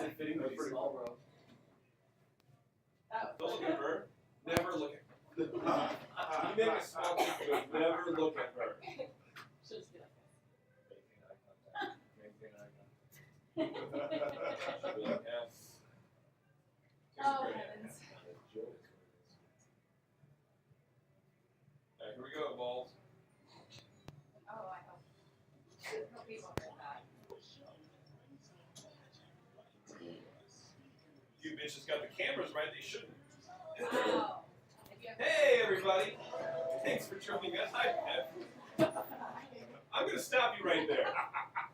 Isn't fitting to be small, bro? Don't look at her. Never look at her. You make a small kid, but never look at her. Should just be like this. Maintain eye contact. Oh, heavens. Alright, here we go, balls. Oh, I hope people heard that. You bitches got the cameras right, they shouldn't. Wow. Hey, everybody. Thanks for joining us. Hi, Pat. I'm going to stop you right there.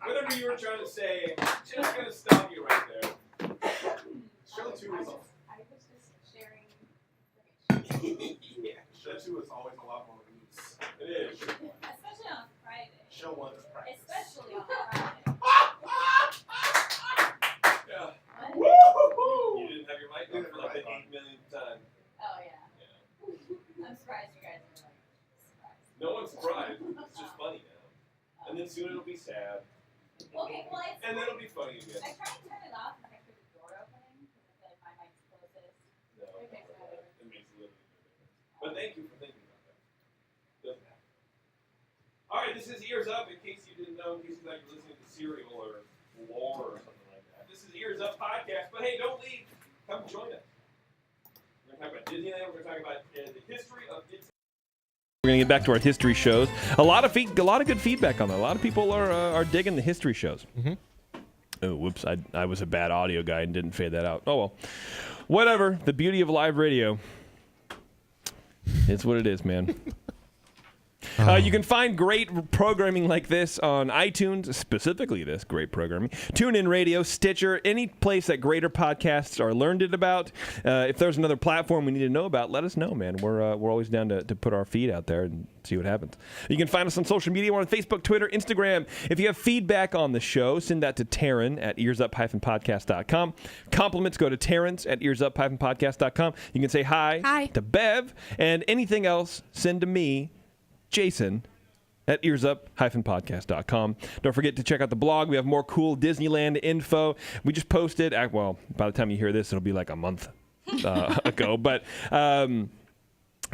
Whatever you were trying to say, I'm just going to stop you right there. Show 2 is I was just sharing. yeah. Show 2 is always a lot more loose. It is. Especially on Friday. Show 1 is practice. Especially on Friday. Yeah. What? You didn't have your mic on for like the 8 millionth time. Oh, yeah. I'm surprised you guys are like surprised. No one's surprised. It's just funny now. And then soon it'll be sad. Okay, well, it's And then it'll be funny again. I try and turn it off if I hear the door opening because I feel like my mic's closest. No, It makes it better. it makes a little bit of difference. But thank you for thinking about that. Doesn't happen. All right, this is Ears Up. In case you didn't know, in case you like listening to Serial or Lore or something like that. This is Ears Up podcast. But hey, don't leave. Come join us. We're going to talk about Disneyland. We're going to talk about the history of Disneyland. We're going to get back to our history shows. A lot of good feedback on that. A lot of people are digging the history shows. Mm-hmm. Oh, whoops. I was a bad audio guy and didn't fade that out. Oh, well. Whatever. The beauty of live radio. It's what it is, man. You can find great programming like this on iTunes, specifically this great programming, TuneIn Radio, Stitcher, any place that greater podcasts are learned it about. If there's another platform we need to know about, let us know, man. We're always down to put our feed out there and see what happens. You can find us on social media. We're on Facebook, Twitter, Instagram. If you have feedback on the show, send that to Taryn at earsup-podcast.com. Compliments go to Terrence at earsup-podcast.com. You can say hi to Bev, and anything else, send to me, Jason at earsup-podcast.com. Don't forget to check out the blog. We have more cool Disneyland info. We just posted, well, by the time you hear this, it'll be like a month ago. But I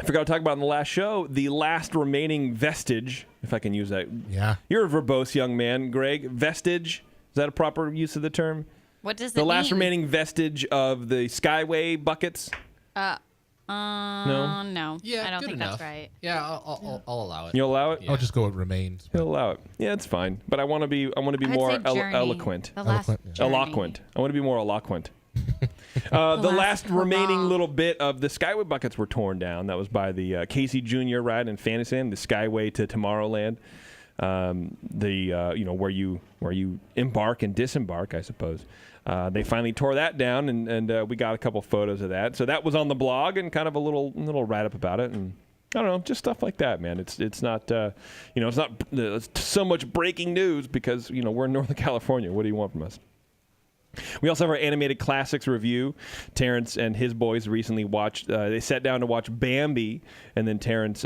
forgot to talk about in the last show, the last remaining vestige, if I can use that. Yeah. You're a verbose young man, Greg. Vestige, is that a proper use of the term? What does the it last mean? remaining vestige of the Skyway buckets? No. Yeah, I don't good think enough. that's right. Yeah, I'll allow it. You'll allow it? Yeah. I'll just go with remains. He'll allow it. Yeah, it's fine. But I want to be I would more say journey. eloquent. The last Eloquent, yeah. journey. Eloquent. I want to be more eloquent. The last hurrah. remaining little bit of the Skyway buckets were torn down. That was by the Casey Jr. ride in Fantasyland, the Skyway to Tomorrowland. Where you embark and disembark, I suppose. They finally tore that down, and we got a couple photos of that. So that was on the blog, and kind of a little write up about it, and I don't know, just stuff like that, man. It's not it's not so much breaking news because we're in Northern California. What do you want from us? We also have our animated classics review. Terrence and his boys recently watched. They sat down to watch Bambi, and then Terrence,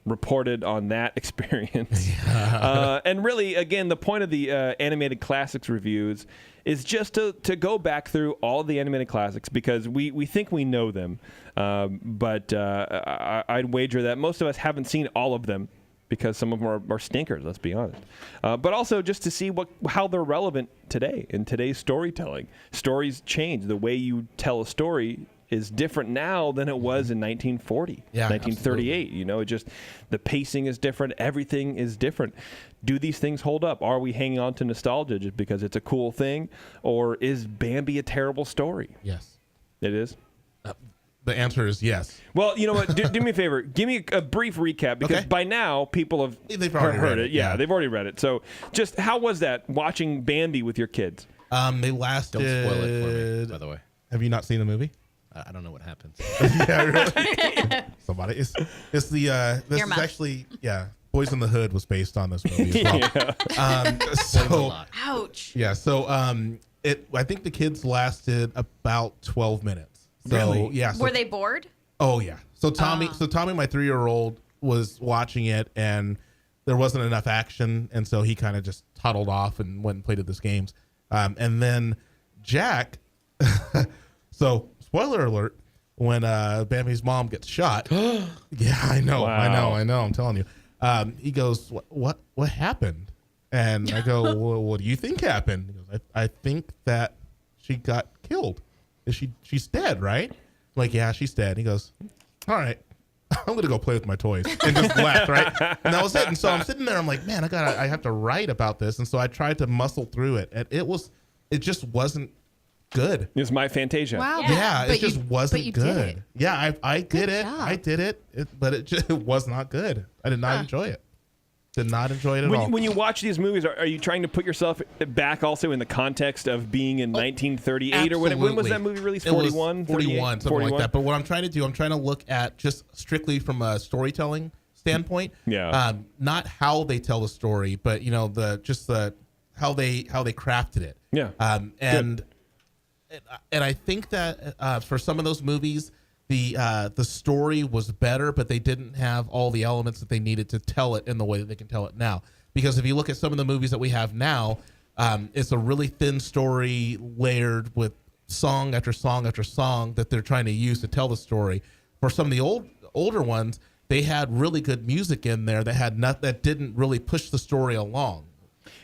reported on that experience. And really, again, the point of the animated classics reviews is just to go back through all the animated classics because we think we know them. But I'd wager that most of us haven't seen all of them because some of them are stinkers, let's be honest. But also just to see how they're relevant today in today's storytelling. Stories change. The way you tell a story is different now than it was in 1940, 1938. Absolutely. It just, the pacing is different. Everything is different. Do these things hold up? Are we hanging on to nostalgia just because it's a cool thing? Or is Bambi a terrible story? Yes. It is? The answer is yes. Well, you know what? Do me a favor. Give me a brief recap because by now people have heard it. Yeah, they've already read it. So just how was that watching Bambi with your kids? They lasted... Don't spoil it for me, by the way. Have you not seen the movie? I don't know what happens. Yeah, really? Somebody. It's this is actually, Boys in the Hood was based on this movie as well. Ouch. Yeah, so I think the kids lasted about 12 minutes. So, really? Yeah. So, were they bored? Oh yeah. So Tommy, my 3-year-old, was watching it and there wasn't enough action, and so he kind of just toddled off and went and played at this games. And then Jack, so spoiler alert, when Bambi's mom gets shot. Yeah, I know. I'm telling you. He goes, what happened? And I go, well, what do you think happened? He goes, I think that she got killed. She's dead, right? I'm like, yeah, she's dead. He goes, all right, I'm gonna go play with my toys, and just left, right? And that was it. And so I'm sitting there, I'm like, man, I have to write about this. And so I tried to muscle through it, and it just wasn't good. It's my Fantasia. Wow. Yeah, it just wasn't you good. Did it. Yeah, I did Good it. job. I did it, but it just was not good. I did not enjoy it. Did not enjoy it at all. When you watch these movies, are you trying to put yourself back also in the context of being in 1938 or when was that movie released? 41? 41, something 41? like that. But what I'm trying to do, I'm trying to look at just strictly from a storytelling standpoint. Yeah. Not how they tell the story, but how they crafted it. Yeah. And I think that for some of those movies, the story was better, but they didn't have all the elements that they needed to tell it in the way that they can tell it now. Because if you look at some of the movies that we have now, it's a really thin story layered with song after song after song that they're trying to use to tell the story. For some of the older ones, they had really good music in there that didn't really push the story along.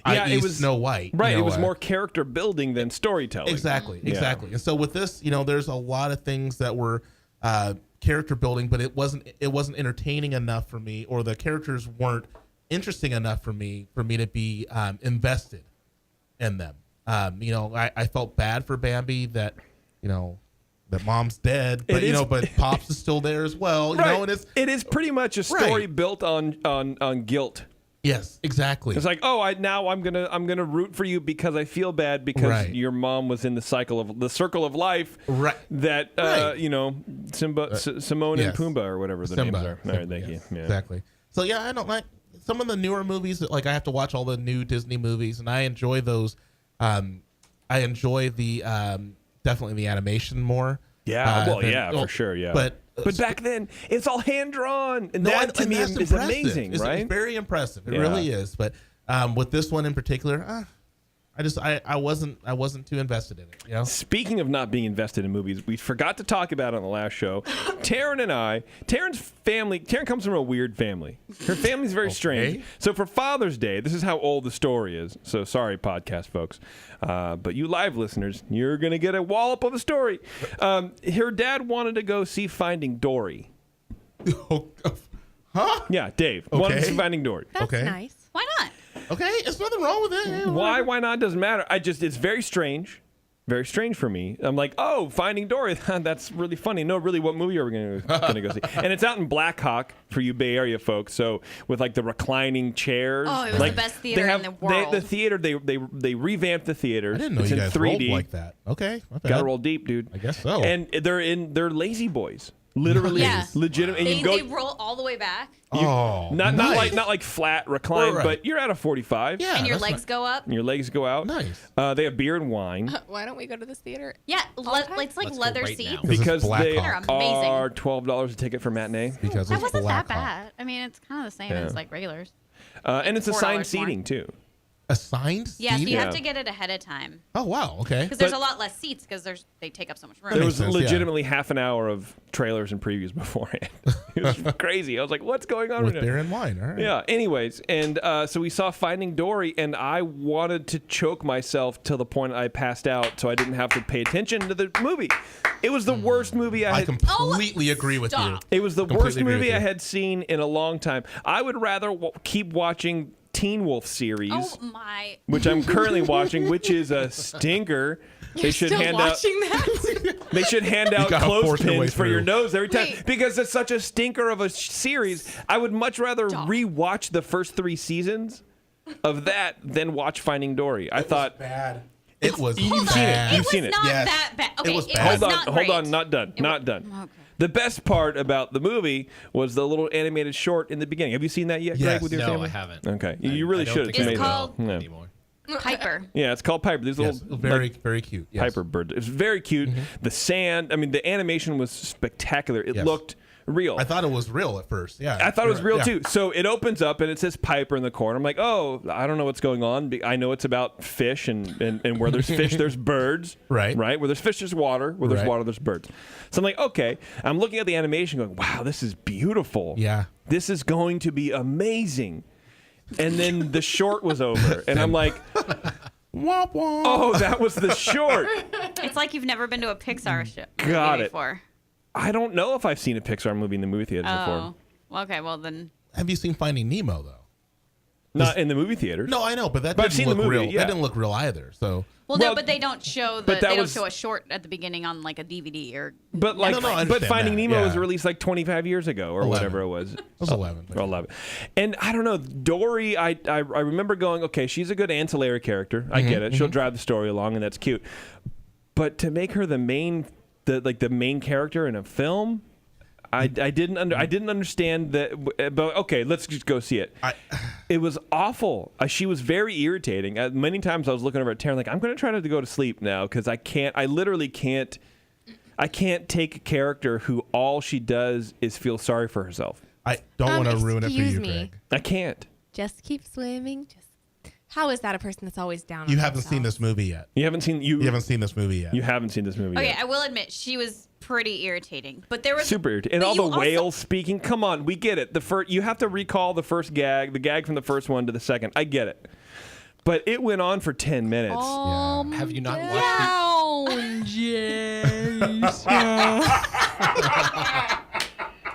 Yeah, it was Snow White. Right, it was more character building than storytelling. Exactly. And so with this, there's a lot of things that were character building, but it wasn't entertaining enough for me, or the characters weren't interesting enough for me to be invested in them. I felt bad for Bambi that that mom's dead, but but Pops is still there as well. Right. And it is pretty much a story built on guilt. Yes, exactly. It's like, I'm gonna root for you because I feel bad because your mom was in the circle of life. Right. That Simba, Simone, and Pumbaa or whatever the names are. All right, thank you. Yeah. Exactly. So I don't like some of the newer movies. Like I have to watch all the new Disney movies, and I enjoy those. I enjoy the definitely the animation more. Yeah. For sure. Yeah. But back then, it's all hand drawn, and that to me is amazing, right? It's very impressive. It really is. But with this one in particular, I wasn't too invested in it. Speaking of not being invested in movies, we forgot to talk about it on the last show. Taryn comes from a weird family. Her family's very strange. So for Father's Day, this is how old the story is. So sorry, podcast folks. But you live listeners, you're going to get a wallop of a story. Her dad wanted to go see Finding Dory. Huh? Yeah, Dave. Wanted to see Finding Dory. That's nice. Why not? Okay, there's nothing wrong with it. Why not? Doesn't matter. It's very strange. Very strange for me. I'm like, Finding Dory. That's really funny. No, really, what movie are we going to go see? And it's out in Black Hawk for you Bay Area folks. So with like the reclining chairs. Oh, it was the best theater in the world. The theater, they revamped the theater. I didn't know it's you in guys 3D. rolled like that. Okay, Gotta roll deep, dude. I guess so. And they're lazy boys. Literally, legitimate. They roll all the way back. Not like flat recline, but you're at a 45. Yeah, and your legs go up. And your legs go out. Nice. They have beer and wine. Why don't we go to this theater? Yeah, it's like Let's go leather right seats. now. Because they They're amazing. are $12 a ticket for matinee. Because That it's wasn't Black that Hawk. bad. I mean, it's kind of the same as like regulars. And it's $4 assigned more. seating too. Assigned Yeah, so seating? you have to get it ahead of time Oh wow. Okay. because there's a lot less seats because they take up so much room. There makes was sense, legitimately half an hour of trailers and previews beforehand. It was crazy. I was like, what's going on With right now? beer and wine. All right. Yeah. Anyways, and so we saw Finding Dory, and I wanted to choke myself to the point I passed out, so I didn't have to pay attention to the movie. It was the worst movie I I had. completely agree with you. stop. It was the Completely worst agree with movie I you. had seen in a long time. I would rather keep watching Teen Wolf series, Oh my! which I'm currently watching, which is a stinker. They should Still hand out. watching that? They should hand out gotta force your way clothespins for your through. nose every time Wait. because it's such a stinker of a series. I would much rather rewatch the first 3 seasons of that than watch Finding Dory. I thought. Bad. It was. You've seen it. bad. You've It was seen it. not Yes. that bad. Okay, It was bad. Hold on, not hold great. on, not done, not done. Okay. The best part about the movie was the little animated short in the beginning. Have you seen that yet, Greg, Yes. with your No, family? I haven't. Okay, you really I don't should. think It's I It's amazing. called- Yeah. anymore. Piper. Yeah, it's called Piper. These Yes. little Very, like, very cute. Yes. Piper bird. It's very cute. The sand. I mean, the animation was spectacular. It Yes. looked real. I thought it was real at first. Yeah, I thought it was real Yeah. too. So it opens up and it says Piper in the corner. I'm like, oh, I don't know what's going on. I know it's about fish and where there's fish, there's birds. Right. Right. Where there's fish, there's water. Where there's Right. water, there's birds. So I'm like, okay. I'm looking at the animation going, wow, this is beautiful. Yeah. This is going to be amazing. And then the short was over. And I'm like, Womp womp. oh, that was the short. It's like you've never been to a Pixar Got movie it. before. I don't know if I've seen a Pixar movie in the movie theaters before. Oh, okay. Well then, Have you seen Finding Nemo though? Not in the movie theaters. No, I know, but that But I've didn't seen the look movie, real. yeah. That didn't look real either. So, well, Well, no, but they don't show but that they don't was- show a short at the beginning on like a DVD or. But like, No, I but understand Finding that, Nemo was yeah. released like 25 years ago or 11. whatever it was. it was 11. Or 11. And I don't know, Dory, I remember going, okay, she's a good ancillary character. I get it. She'll drive the story along, and that's cute. But to make her the main character in a film, I didn't understand that. But okay, let's just go see it. It was awful. She was very irritating. Many times I was looking over at Taryn like, I'm going to try to go to sleep now because I literally can't. I can't take a character who all she does is feel sorry for herself. I don't want to ruin it for excuse you, me. Greg. I can't. Just keep swimming. How is that a person that's always down? You on haven't seen themselves? this movie yet. You haven't seen You haven't seen this movie yet. You haven't seen this movie Okay, yet. I will admit she was pretty irritating, but there was Super irritating. And but all you the also- whales speaking. Come on, we get it. You have to recall the first gag, the gag from the first one to the second. I get it. But it went on for 10 minutes. Have you not watched Down, Jace.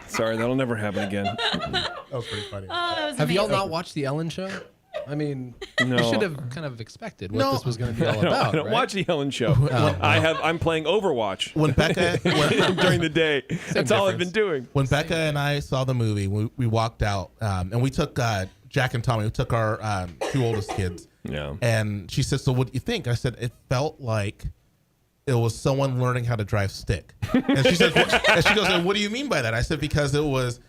Sorry, that'll never happen again. That was pretty funny. Oh, that was Have y'all amazing. not watched the Ellen Show? I mean, No. you should have kind of expected what No. this was going to be all I about. don't right? watch the Ellen Show. Oh. I'm playing Overwatch When Becca during the day. That's all I've been difference. doing. when Becca and I saw the movie, we walked out and we took Jack and Tommy. We took our two oldest kids. Yeah. And she said, "So what do you think?" I said, "It felt like it was someone learning how to drive stick." And she said, and she goes, "And what do you mean by that?" I said, "Because it was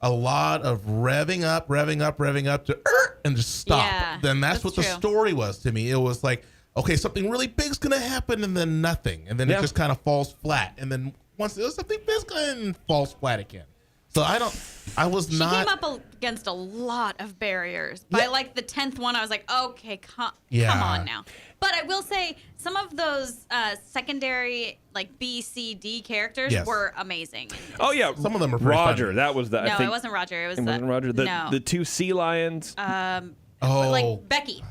a lot of revving up to and just stop." Yeah, then that's that's what the true. story was to me. It was like, okay, something really big's gonna happen, and then nothing, and then Yeah. it just kind of falls flat, and then once there's something big's gonna falls flat again. So I was She not. came up against a lot of barriers. By Yeah. like the 10th one, I was like, okay, come Yeah. on now. But I will say, some of those secondary, like B, C, D characters Yes. were amazing. Oh, yeah. Some of them are pretty Roger. funny. That was the. I No, think, it wasn't Roger. It was It wasn't Roger. no. The two sea lions. Oh, like Becky.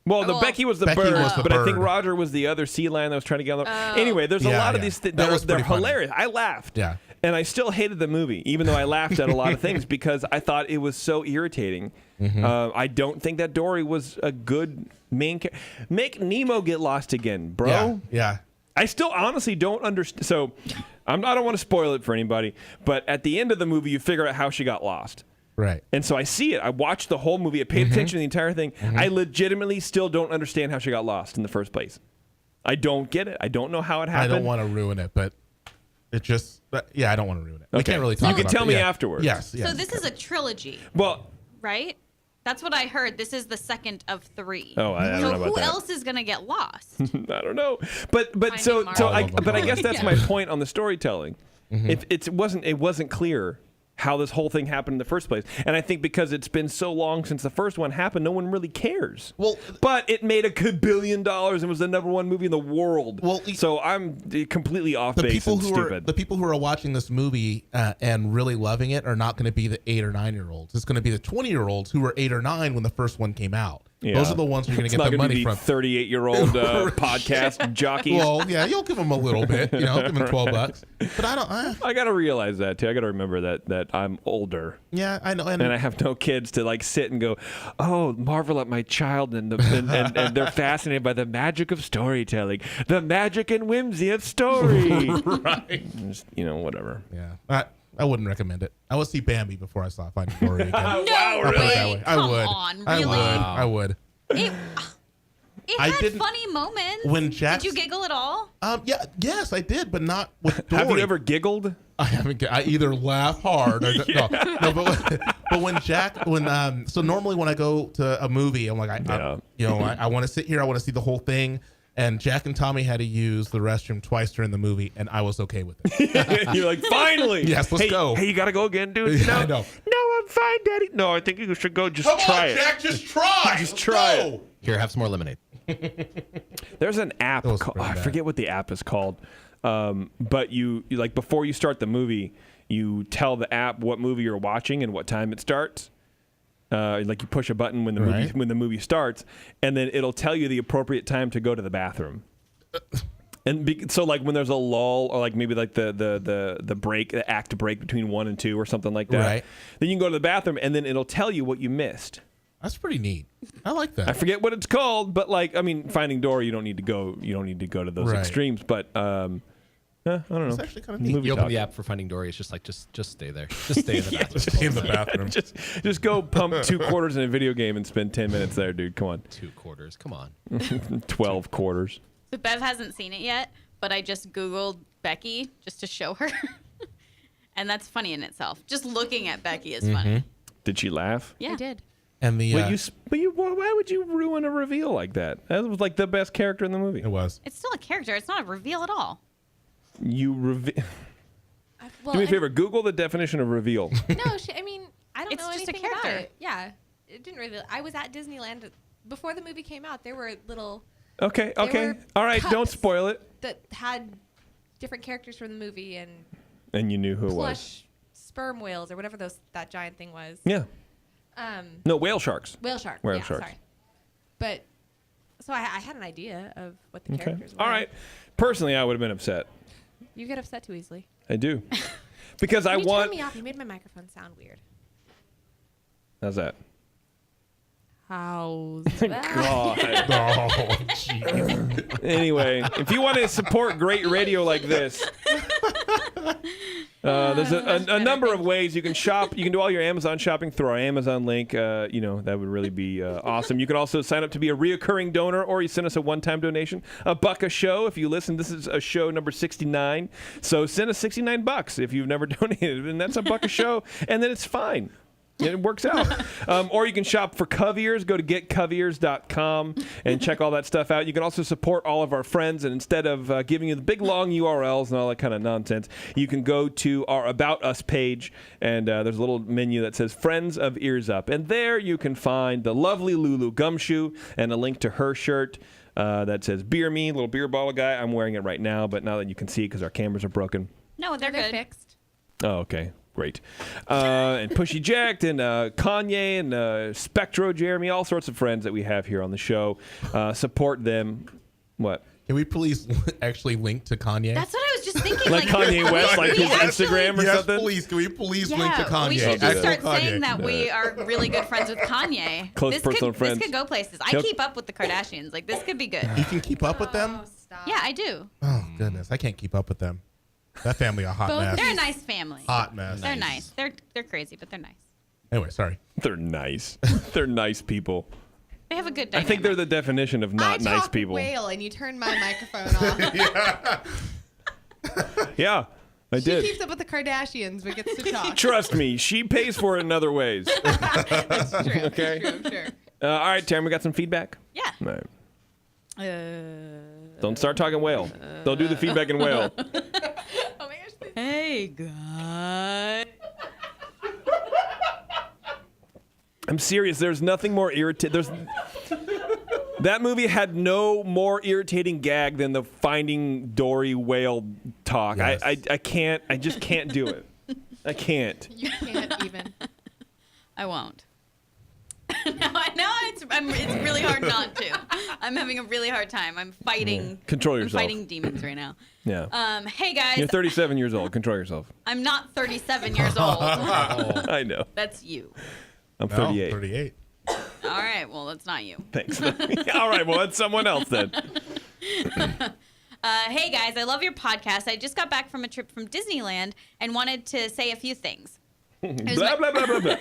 Well, the well, Becky was the Becky bird, was the but I think bird. Roger was the other sea lion that was trying to get on the. Anyway, there's a Yeah, lot of yeah. these. That They're was pretty funny. hilarious. I laughed. Yeah. And I still hated the movie, even though I laughed at a lot of things because I thought it was so irritating. Mm-hmm. I don't think that Dory was a good main character. Make Nemo get lost again, bro. Yeah, yeah. I still honestly don't understand. So I don't want to spoil it for anybody, but at the end of the movie, you figure out how she got lost. Right. And so I see it. I watched the whole movie. I paid attention to the entire thing. I legitimately still don't understand how she got lost in the first place. I don't get it. I don't know how it I happened. don't want to ruin it, but it just, I don't want to ruin it. We Okay. can't really You talk can about tell it. me Yeah. afterwards. Yes, yes. So this is a trilogy, Well, right? That's what I heard. This is the second of 3. oh, I don't so know about who that. else is gonna get lost? I don't know. But Finding so Marvel. I All of them. but I guess that's Yeah. my point on the storytelling. If it wasn't clear how this whole thing happened in the first place. And I think because it's been so long since the first one happened, no one really cares. Well, but it made $1 billion and was the #1 movie in the world. Well, so I'm completely off the base people and who stupid. are the people who are watching this movie and really loving it are not going to be the 8 or 9 year olds. It's going to be the 20-year-olds who were 8 or 9 when the first one came out. Yeah. Those are the ones who are going It's to not get the gonna money be from. 38-year-old podcast jockeys. Well, yeah, you'll give them a little bit, give them $12. But I don't. I got to realize that too. I got to remember that I'm older. Yeah, I know. And And I have no kids to like sit and go, oh, marvel at my child, and and they're fascinated by the magic of storytelling, the magic and whimsy of story. right. Just, whatever. Yeah. I wouldn't recommend it. I would see Bambi before I saw Finding Dory again. No I'll put it that way. way. I Come would. on, I really? would. I would. It I had didn't- funny moments. When Jack's- Did you giggle at all? Yeah. Yes, I did, but not with Dory. Have you ever giggled? I haven't. I either laugh hard or no. But when so normally when I go to a movie, I'm like, I want to sit here. I want to see the whole thing. And Jack and Tommy had to use the restroom twice during the movie, and I was okay with it. You're like, finally. Yes, let's go. Hey, you got to go again, dude? Yeah, No, I know. No, I'm fine, Daddy. No, I think you should go just Come try on, it. Jack, just try. Just Let's try go. it. Here, have some more lemonade. There's an app. That was Called, really I bad. forget what the app is called. But you like before you start the movie, you tell the app what movie you're watching and what time it starts. Like you push a button when the movie starts, and then it'll tell you the appropriate time to go to the bathroom. And so like when there's a lull or like maybe like the break, the act break between 1 and 2 or something like that, Right. then you can go to the bathroom and then it'll tell you what you missed. That's pretty neat. I like that. I forget what it's called, but like I mean, Finding Dory, you don't need to go to those Right. extremes. But I don't know. It's actually kind of neat. Movie You open talk. the app for Finding Dory. It's just like just stay there. Just stay in the bathroom. Stay in the bathroom. Just go pump 2 quarters in a video game and spend 10 minutes there, dude. Come on, 2 quarters. Come on. 12 quarters. So Bev hasn't seen it yet, but I just Googled Becky just to show her. And that's funny in itself. Just looking at Becky is funny. Did she laugh? Yeah. I did. And the Why would you ruin a reveal like that? That was like the best character in the movie. it was. It's still a character. It's not a reveal at all. You reveal. Well, Do me a favor. Google the definition of reveal. No, I mean, I don't It's know just a anything about character. it. Yeah, it didn't really. I was at Disneyland before the movie came out. There were little Okay. There Okay. were All right. Don't cups. spoil it. that had different characters from the movie and And you knew who it was. plush sperm whales or whatever that giant thing was. Yeah. No, whale sharks. Whale shark. Whale yeah, sharks. Sorry. But so I had an idea of what the Okay. characters were. All right. Personally, I would have been upset. You get upset too easily. I do. Because I You want. turned me off. You made my microphone sound weird. How's that? How's that? God. Oh, jeez. Anyway, if you want to support great radio like this, there's a number of ways you can shop. You can do all your Amazon shopping through our Amazon link. That would really be awesome. You can also sign up to be a reoccurring donor, or you send us a one-time donation, $1 a show. If you listen, this is a show number 69. So send us $69 if you've never donated, and that's $1 a show, and then it's fine. It works out. Or you can shop for Coviers. Go to getcoviers.com and check all that stuff out. You can also support all of our friends. And instead of giving you the big, long URLs and all that kind of nonsense, you can go to our About Us page. And there's a little menu that says Friends of Ears Up. And there you can find the lovely Lulu Gumshoe and a link to her shirt that says Beer Me, little beer bottle guy. I'm wearing it right now, but now that you can see it because our cameras are broken. No, they're good. fixed. Oh, okay. Great. And Pushy Jacked and Kanye and Spectro Jeremy, all sorts of friends that we have here on the show. Support them. What? Can we please actually link to Kanye? That's what I was just thinking. Like Kanye West, like his actually- Instagram or yes, something? please. Can we please link to Yeah, Kanye? we should just Actual start Kanye. saying that we are really good friends with Kanye. Close this personal friends. This could go places. I Yep. keep up with the Kardashians. Like, this could be good. You can keep up with them? Oh, stop. Yeah, I do. Oh, goodness. I can't keep up with them. That family a hot Both mess. They're a nice family. Hot mess. They're nice. They're crazy, but they're nice. Anyway, sorry. They're nice. They're nice people. They have a good I dynamic. think they're the definition of not I nice talk people. whale and you turn my microphone off. Yeah, I She did. keeps up with the Kardashians but gets to talk. Trust me, she pays for it in other ways. That's true. Okay. True, sure. All right, Taryn, we got some feedback? Yeah. All right. Don't start talking whale. Don't do the feedback in whale. Oh my gosh. Hey, guys. I'm serious. There's nothing more irritating. That movie had no more irritating gag than the Finding Dory whale talk. Yes. I can't. I just can't do it. I can't. You can't even. I won't. now it's really hard not to. I'm having a really hard time. I'm fighting. Control I'm yourself. fighting demons right now. Yeah. Hey guys, You're 37 years old. Control yourself. I'm not 37 years old. I know. That's you. I'm No, 38. 38. All right. Well, that's not you. Thanks. All right. Well, that's someone else then. Hey guys, I love your podcast. I just got back from a trip from Disneyland and wanted to say a few things. Blah, blah, blah, blah, blah.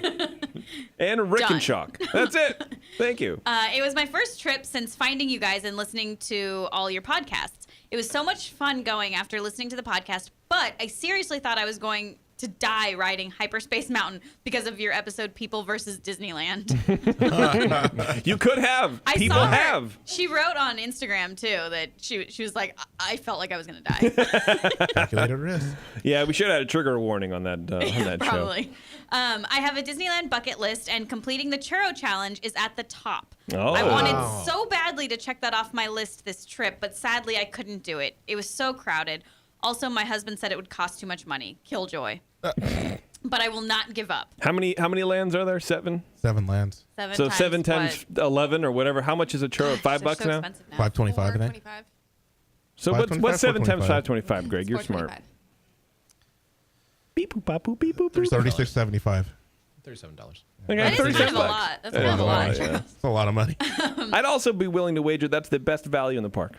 And Rick Done. and Shock. That's it. Thank you. It was my first trip since finding you guys and listening to all your podcasts. It was so much fun going after listening to the podcast, but I seriously thought I was going to die riding Hyperspace Mountain because of your episode People versus Disneyland. You could have. I People saw her. have. She wrote on Instagram too that she was like, I felt like I was gonna die. Calculated risk. Yeah, we should have had a trigger warning on that show. Probably. I have a Disneyland bucket list, and completing the churro challenge is at the top. Oh. I wanted so badly to check that off my list this trip, but sadly I couldn't do it. It was so crowded. Also, my husband said it would cost too much money. Killjoy. But I will not give up. How many lands are there? 7? 7 lands. So 7 times what? 11 or whatever. How much is a churro? $5 They're so now? expensive now. 525, I think. 425. So what's 525, 7 times 425? 525, Greg? You're smart. 425. Beep boop bop boop beep boop. boop. $36.75. $37. Okay, That is kind of 36 a bucks. lot. That's That kind is of a a lot. lot, yeah. That's a lot of money. I'd also be willing to wager that's the best value in the park.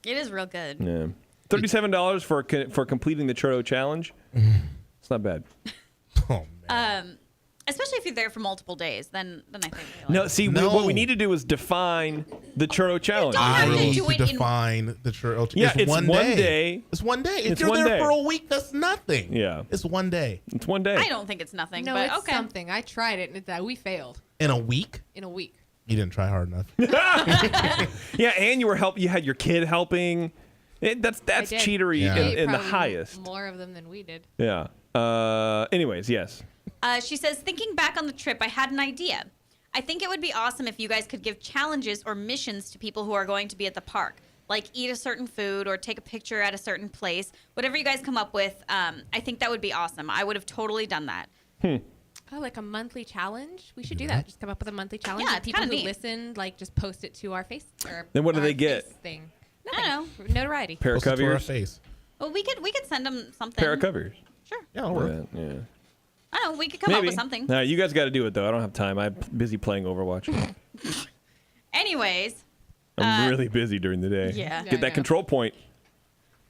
It is real good. Yeah. $37 for completing the churro challenge. It's not bad. Oh, man. Especially if you're there for multiple days, then I think. No, see, No. what we need to do is define the churro challenge. don't have I to need do to it in- define the churro. Yeah, it's one day. It's one day. If It's you're one there day. for a week, that's nothing. Yeah. It's one day. It's one day. I don't think it's nothing, No, but it's okay. something. I tried it, and we failed In a week? in a week. You didn't try hard enough. Yeah, and you had your kid helping. That's I did. cheatery Yeah. They in the probably highest. More of them than we did. Yeah. Anyways, yes. She says, thinking back on the trip, I had an idea. I think it would be awesome if you guys could give challenges or missions to people who are going to be at the park, like eat a certain food or take a picture at a certain place. Whatever you guys come up with, I think that would be awesome. I would have totally done that. Oh, like a monthly challenge? We should do that. Just come up with a monthly challenge. Yeah, and it's people who kinda neat. listened, like, just post it to our face. Or Then what do our they get? face Thing. I don't know. Notoriety. Pair of Post it to our covers. face. Well, we could send them something. Pair of covers. Sure. Yeah, it'll work. Yeah. I don't know. We could come up with something. All right, you guys got to do it though. I don't have time. I'm busy playing Overwatch. Anyways. I'm really busy during the day. Yeah. Get that Yeah. control point.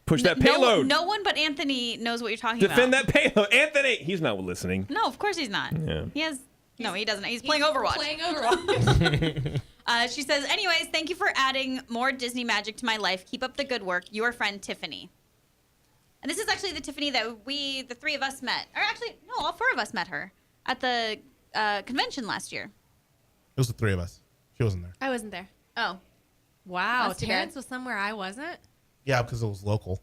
Push that No- payload. No one but Anthony knows what you're talking Defend about. that payload. Anthony, he's not listening. No, of course he's not. Yeah. He has. No, he doesn't. He's playing Overwatch. Playing Overwatch. She says, anyways, thank you for adding more Disney magic to my life. Keep up the good work. Your friend, Tiffany. And this is actually the Tiffany that the three of us met. Or actually, no, all 4 of us met her at the convention last year. It was the 3 of us. She wasn't there. I wasn't there. Oh. Wow. That's too Terrence bad. was somewhere I wasn't. Yeah, because it was local.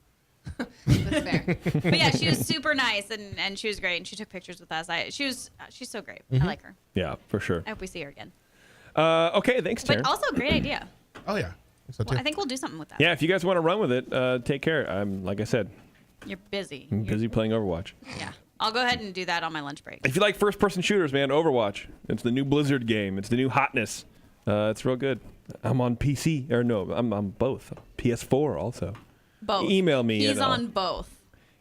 That's fair. But yeah, she was super nice and she was great and she took pictures with us. She's so great. I like her. Yeah, for sure. I hope we see her again. Okay, thanks, Taryn. But also a great idea. Oh, yeah. I think so, too. Well, I think we'll do something with that. Yeah, if you guys want to run with it, take care. I'm like I said, You're busy. I'm busy playing Overwatch. Yeah. I'll go ahead and do that on my lunch break. If you like first-person shooters, man, Overwatch. It's the new Blizzard game. It's the new hotness. It's real good. I'm on PC, or no, I'm on both. PS4 also. Both. Email me. He's and I'll- on both.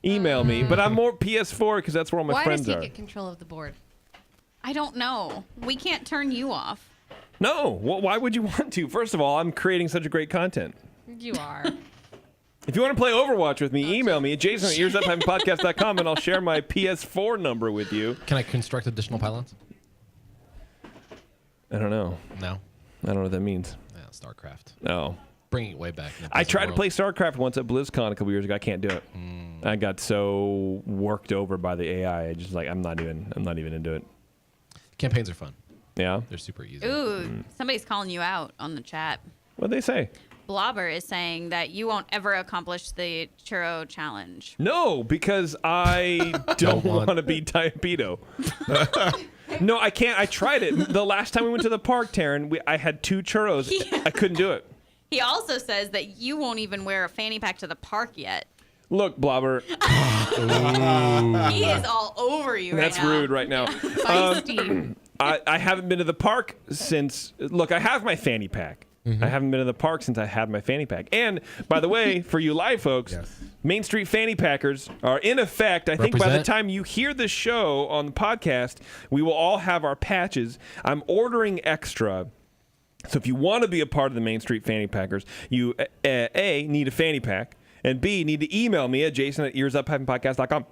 Email me, but I'm more PS4 because that's where all my Why friends does he are. get control of the board? I don't know. We can't turn you off. No, why would you want to? First of all, I'm creating such a great content. You are. If you want to play Overwatch with me, email me at jason@earsuptimepodcast.com and I'll share my PS4 number with you. Can I construct additional pylons? I don't know. No. I don't know what that means. Yeah, StarCraft. No. Bringing it way back. in the I Blizzard tried to world. play StarCraft once at BlizzCon a couple years ago. I can't do it. I got so worked over by the AI. I just like I'm not even into it. Campaigns are fun. Yeah. They're super easy. Ooh, somebody's calling you out on the chat. What'd they say? Blobber is saying that you won't ever accomplish the churro challenge. No, because I don't want- want to be Diapedo. No, I can't. I tried it. The last time we went to the park, Taryn, I had 2 churros. I couldn't do it. He also says that you won't even wear a fanny pack to the park yet. Look, Blobber, He is all over you that's right now. rude right now. Feisty. I haven't been to the park since. Look, I have my fanny pack. I haven't been to the park since I had my fanny pack. And by the way, for you live folks, Yes. Main Street fanny packers are in effect. I think by the Represent. time you hear the show on the podcast, we will all have our patches. I'm ordering extra. So if you want to be a part of the Main Street fanny packers, you A, need a fanny pack, and B, need to email me at jason@earsup-podcast.com,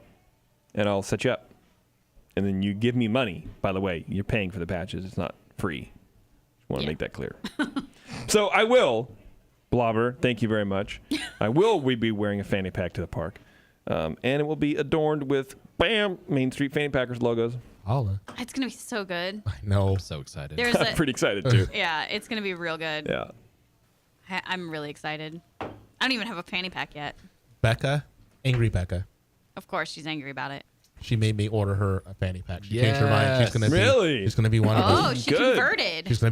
and I'll set you up. And then you give me money. By the way, you're paying for the patches. It's not free. Just want to Yeah. make that clear. So I will, Blobber, thank you very much. I will be wearing a fanny pack to the park. and it will be adorned with Main Street Fanny Packers logos. Holla. It's gonna be so good. I know. I'm so excited. There's I'm a pretty excited too. yeah, it's gonna be real good. Yeah. I'm really excited. I don't even have a fanny pack yet. Becca, angry Becca. Of course, she's angry about it. She made me order her a fanny pack. She changed her mind. She's gonna Really? She's gonna be one of Oh, those. she good. converted. She's gonna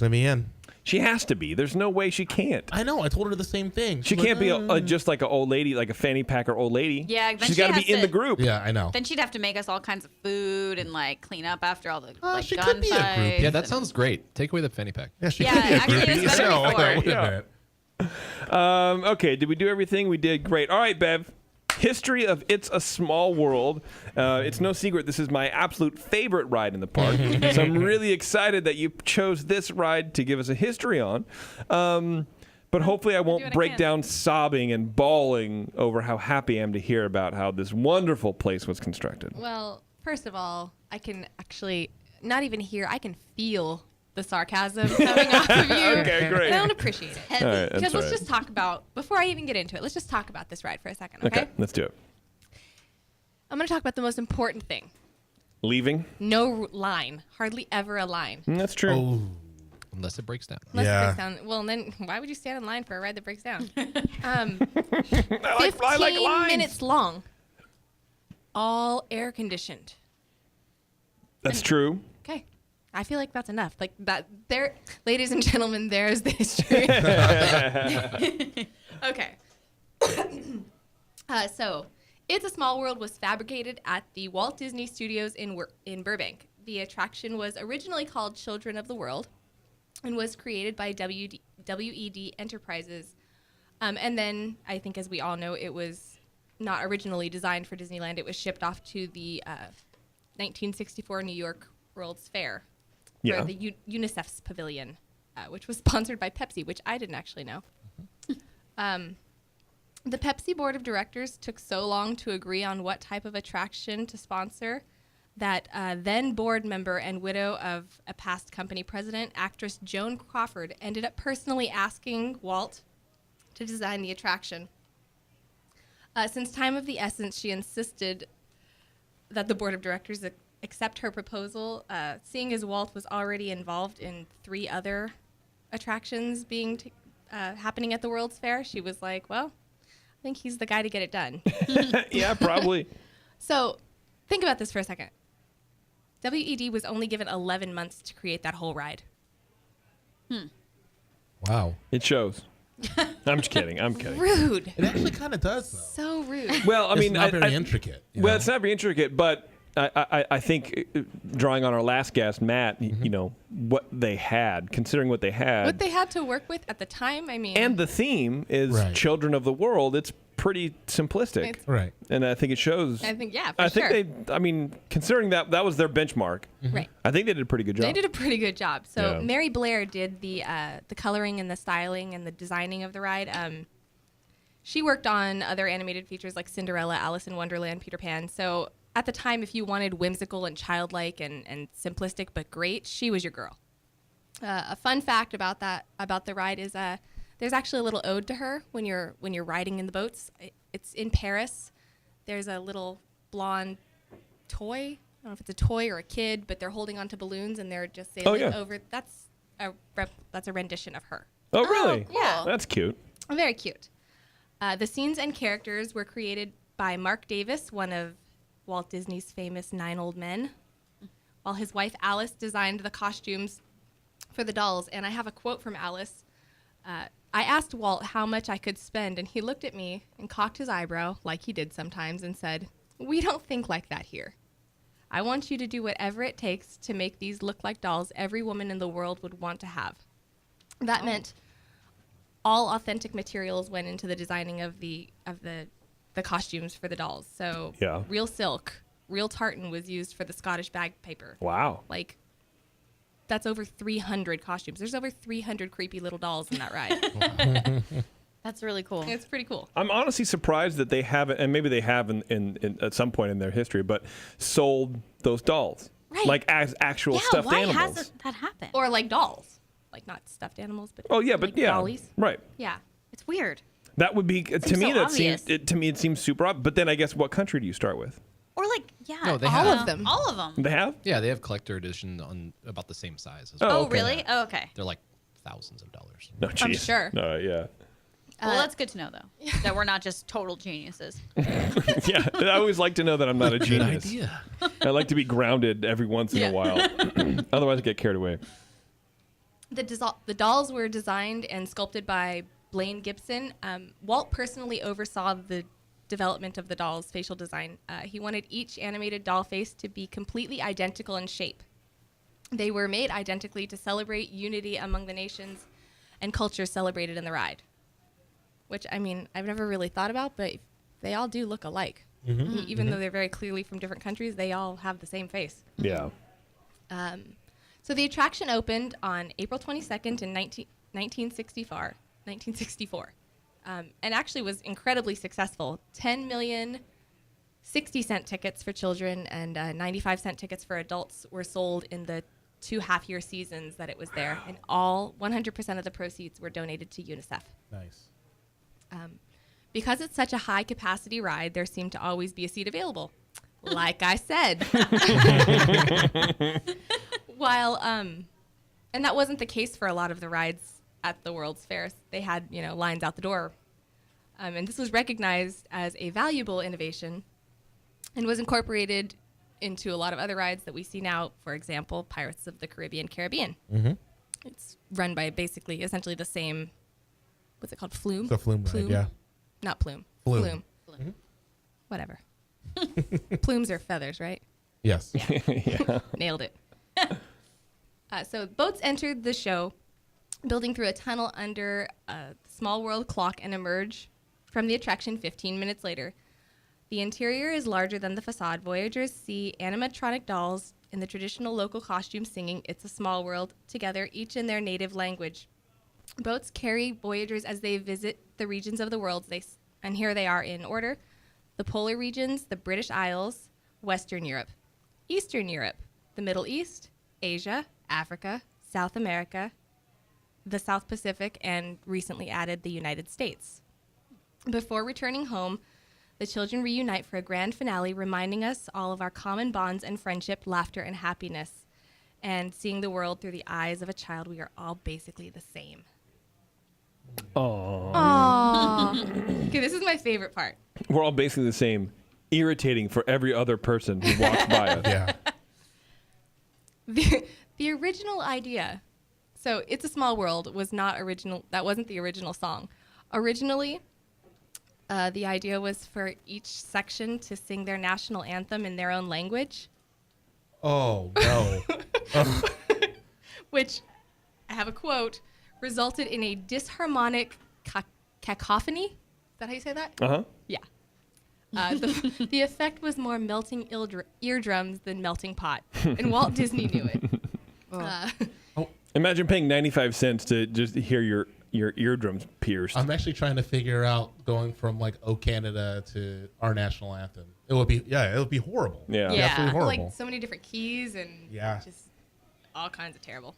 be in. She has to be. There's no way she can't. I know. I told her the same thing. She She's can't like, be just like an old lady, like a fanny packer old lady. Yeah, then she's she got to has be in to- the group. Yeah, I know. Then she'd have to make us all kinds of food and like clean up after all the like she could be a gunfights. group. Yeah, that sounds great. Take away the fanny pack. Yeah, she Yeah, could be a actually, groupie. it's better I know, before. wait a Yeah. minute. Okay, did we do everything? We did great. All right, Bev. History of It's a Small World. It's no secret this is my absolute favorite ride in the park. So I'm really excited that you chose this ride to give us a history on. But hopefully I won't what I break can. down sobbing and bawling over how happy I am to hear about how this wonderful place was constructed. Well, first of all, I can actually not even hear. I can feel the sarcasm coming off of you. Okay, great. And I don't appreciate it. All right, that's Because all let's right. just talk about, before I even get into it, let's just talk about this ride for a second, okay? Okay, let's do it. I'm going to talk about the most important thing. Leaving? No line. Hardly ever a line. That's true. Oh, Unless it breaks down. Unless Yeah. it breaks down. Well, then why would you stand in line for a ride that breaks down? I 15 like lines. minutes long. All air conditioned. That's true. Okay. I feel like that's enough. Like that there, ladies and gentlemen, there's the history. Okay. So, It's a Small World was fabricated at the Walt Disney Studios in Burbank. The attraction was originally called Children of the World and was created by WED Enterprises. And then, I think as we all know, it was not originally designed for Disneyland. It was shipped off to the 1964 New York World's Fair Yeah. for the UNICEF's Pavilion, which was sponsored by Pepsi, which I didn't actually know. The Pepsi board of directors took so long to agree on what type of attraction to sponsor that then board member and widow of a past company president, actress Joan Crawford, ended up personally asking Walt to design the attraction. Since time of the essence, she insisted that the board of directors accept her proposal, seeing as Walt was already involved in 3 other attractions being happening at the World's Fair. She was like, well, I think he's the guy to get it done. Yeah, probably. So think about this for a second. WED was only given 11 months to create that whole ride. wow. It shows. I'm just kidding. I'm kidding. Rude. It actually kind of does, though. So rude. Well, I It's mean, not very I- intricate. you Well, know? it's not very intricate, but I think drawing on our last guest, Matt, you know, what they had, considering what they had, What they had to work with at the time, I mean. and the theme is Right. Children of the World, it's pretty simplistic. It's- Right. And I think it shows. I think, yeah, for I sure. think I mean, considering that was their benchmark, Right. I think they did a pretty good job. They did a pretty good job. So Yeah. Mary Blair did the coloring and the styling and the designing of the ride. She worked on other animated features like Cinderella, Alice in Wonderland, Peter Pan. So at the time, if you wanted whimsical and childlike and simplistic but great, she was your girl. A fun fact about the ride is there's actually a little ode to her when you're riding in the boats. It's in Paris. There's a little blonde toy. I don't know if it's a toy or a kid, but they're holding onto balloons and they're just sailing yeah. over. That's a rendition of her. Oh, really? cool. Yeah. That's cute. Very cute. The scenes and characters were created by Mark Davis, one of Walt Disney's famous 9 old men, while his wife Alice designed the costumes for the dolls. And I have a quote from Alice. I asked Walt how much I could spend, and he looked at me and cocked his eyebrow, like he did sometimes, and said, "We don't think like that here. I want you to do whatever it takes to make these look like dolls every woman in the world would want to have." That meant all authentic materials went into the designing of the costumes for the dolls. So Yeah. real silk, real tartan was used for the Scottish bag paper. Wow. Like, that's over 300 costumes. There's over 300 creepy little dolls in that ride. That's really cool. It's pretty cool. I'm honestly surprised that they haven't, and maybe they have in at some point in their history, but sold those dolls. Right. Like as actual Yeah, stuffed why animals. hasn't that happened? Or like dolls. Like not stuffed animals, but Oh, yeah, but like yeah. dollies. Right. Yeah. It's weird. That would be to Seems me. so That obvious. seems to me. It seems super obvious. But then I guess what country do you start with? Or like, yeah, No, they all have. of them. All of them. They have. Yeah, they have collector edition on about the same size as Oh, well. Oh, okay. really? Oh, okay. They're like thousands of dollars. No, geez. sure. No, yeah. Well, that's good to know, though, that we're not just total geniuses. Yeah. I always like to know that I'm not a Good genius. idea. I like to be grounded every once in a while. Otherwise, I get carried away. The dolls were designed and sculpted by Blaine Gibson. Walt personally oversaw the development of the doll's facial design. He wanted each animated doll face to be completely identical in shape. They were made identically to celebrate unity among the nations and cultures celebrated in the ride. Which, I mean, I've never really thought about, but they all do look alike. Even though they're very clearly from different countries, they all have the same face. Yeah. So the attraction opened on April 22nd in 1964, and actually was incredibly successful. 10 million 60-cent tickets for children and 95-cent tickets for adults were sold in the 2 half-year seasons that it was there, and all 100% of the proceeds were donated to UNICEF. Nice. Because it's such a high-capacity ride, there seemed to always be a seat available. Like I said. And that wasn't the case for a lot of the rides at the World's Fairs. They had, lines out the door. And this was recognized as a valuable innovation and was incorporated into a lot of other rides that we see now. For example, Pirates of the Caribbean. It's run by essentially the same, what's it called? Flume? It's a flume ride, yeah. Not plume. Flume. Whatever. Plumes are feathers, right? Yes. Yeah. Nailed it. So boats entered the show, building through a tunnel under a small world clock and emerge from the attraction 15 minutes later. The interior is larger than the facade. Voyagers see animatronic dolls in the traditional local costumes singing It's a Small World together, each in their native language. Boats carry voyagers as they visit the regions of the world, and here they are in order: the polar regions, the British Isles, Western Europe, Eastern Europe, the Middle East, Asia, Africa, South America, the South Pacific, and recently added the United States. Before returning home, the children reunite for a grand finale, reminding us all of our common bonds and friendship, laughter, and happiness. And seeing the world through the eyes of a child, we are all basically the same. Aww. Okay, this is my favorite part. We're all basically the same. Irritating for every other person who walks by us. Yeah. The original idea, so It's a Small World was not original. That wasn't the original song. Originally, the idea was for each section to sing their national anthem in their own language, Oh, no. which, I have a quote, resulted in a disharmonic cacophony. Is that how you say that? Uh-huh. Yeah. The effect was more melting eardrums than melting pot, and Walt Disney knew it. Imagine paying 95 cents to just hear your eardrums pierced. I'm actually trying to figure out going from like "Oh Canada" to our national anthem. It would be horrible. Yeah. Yeah. Definitely horrible. Like so many different keys and Yeah. just all kinds of terrible.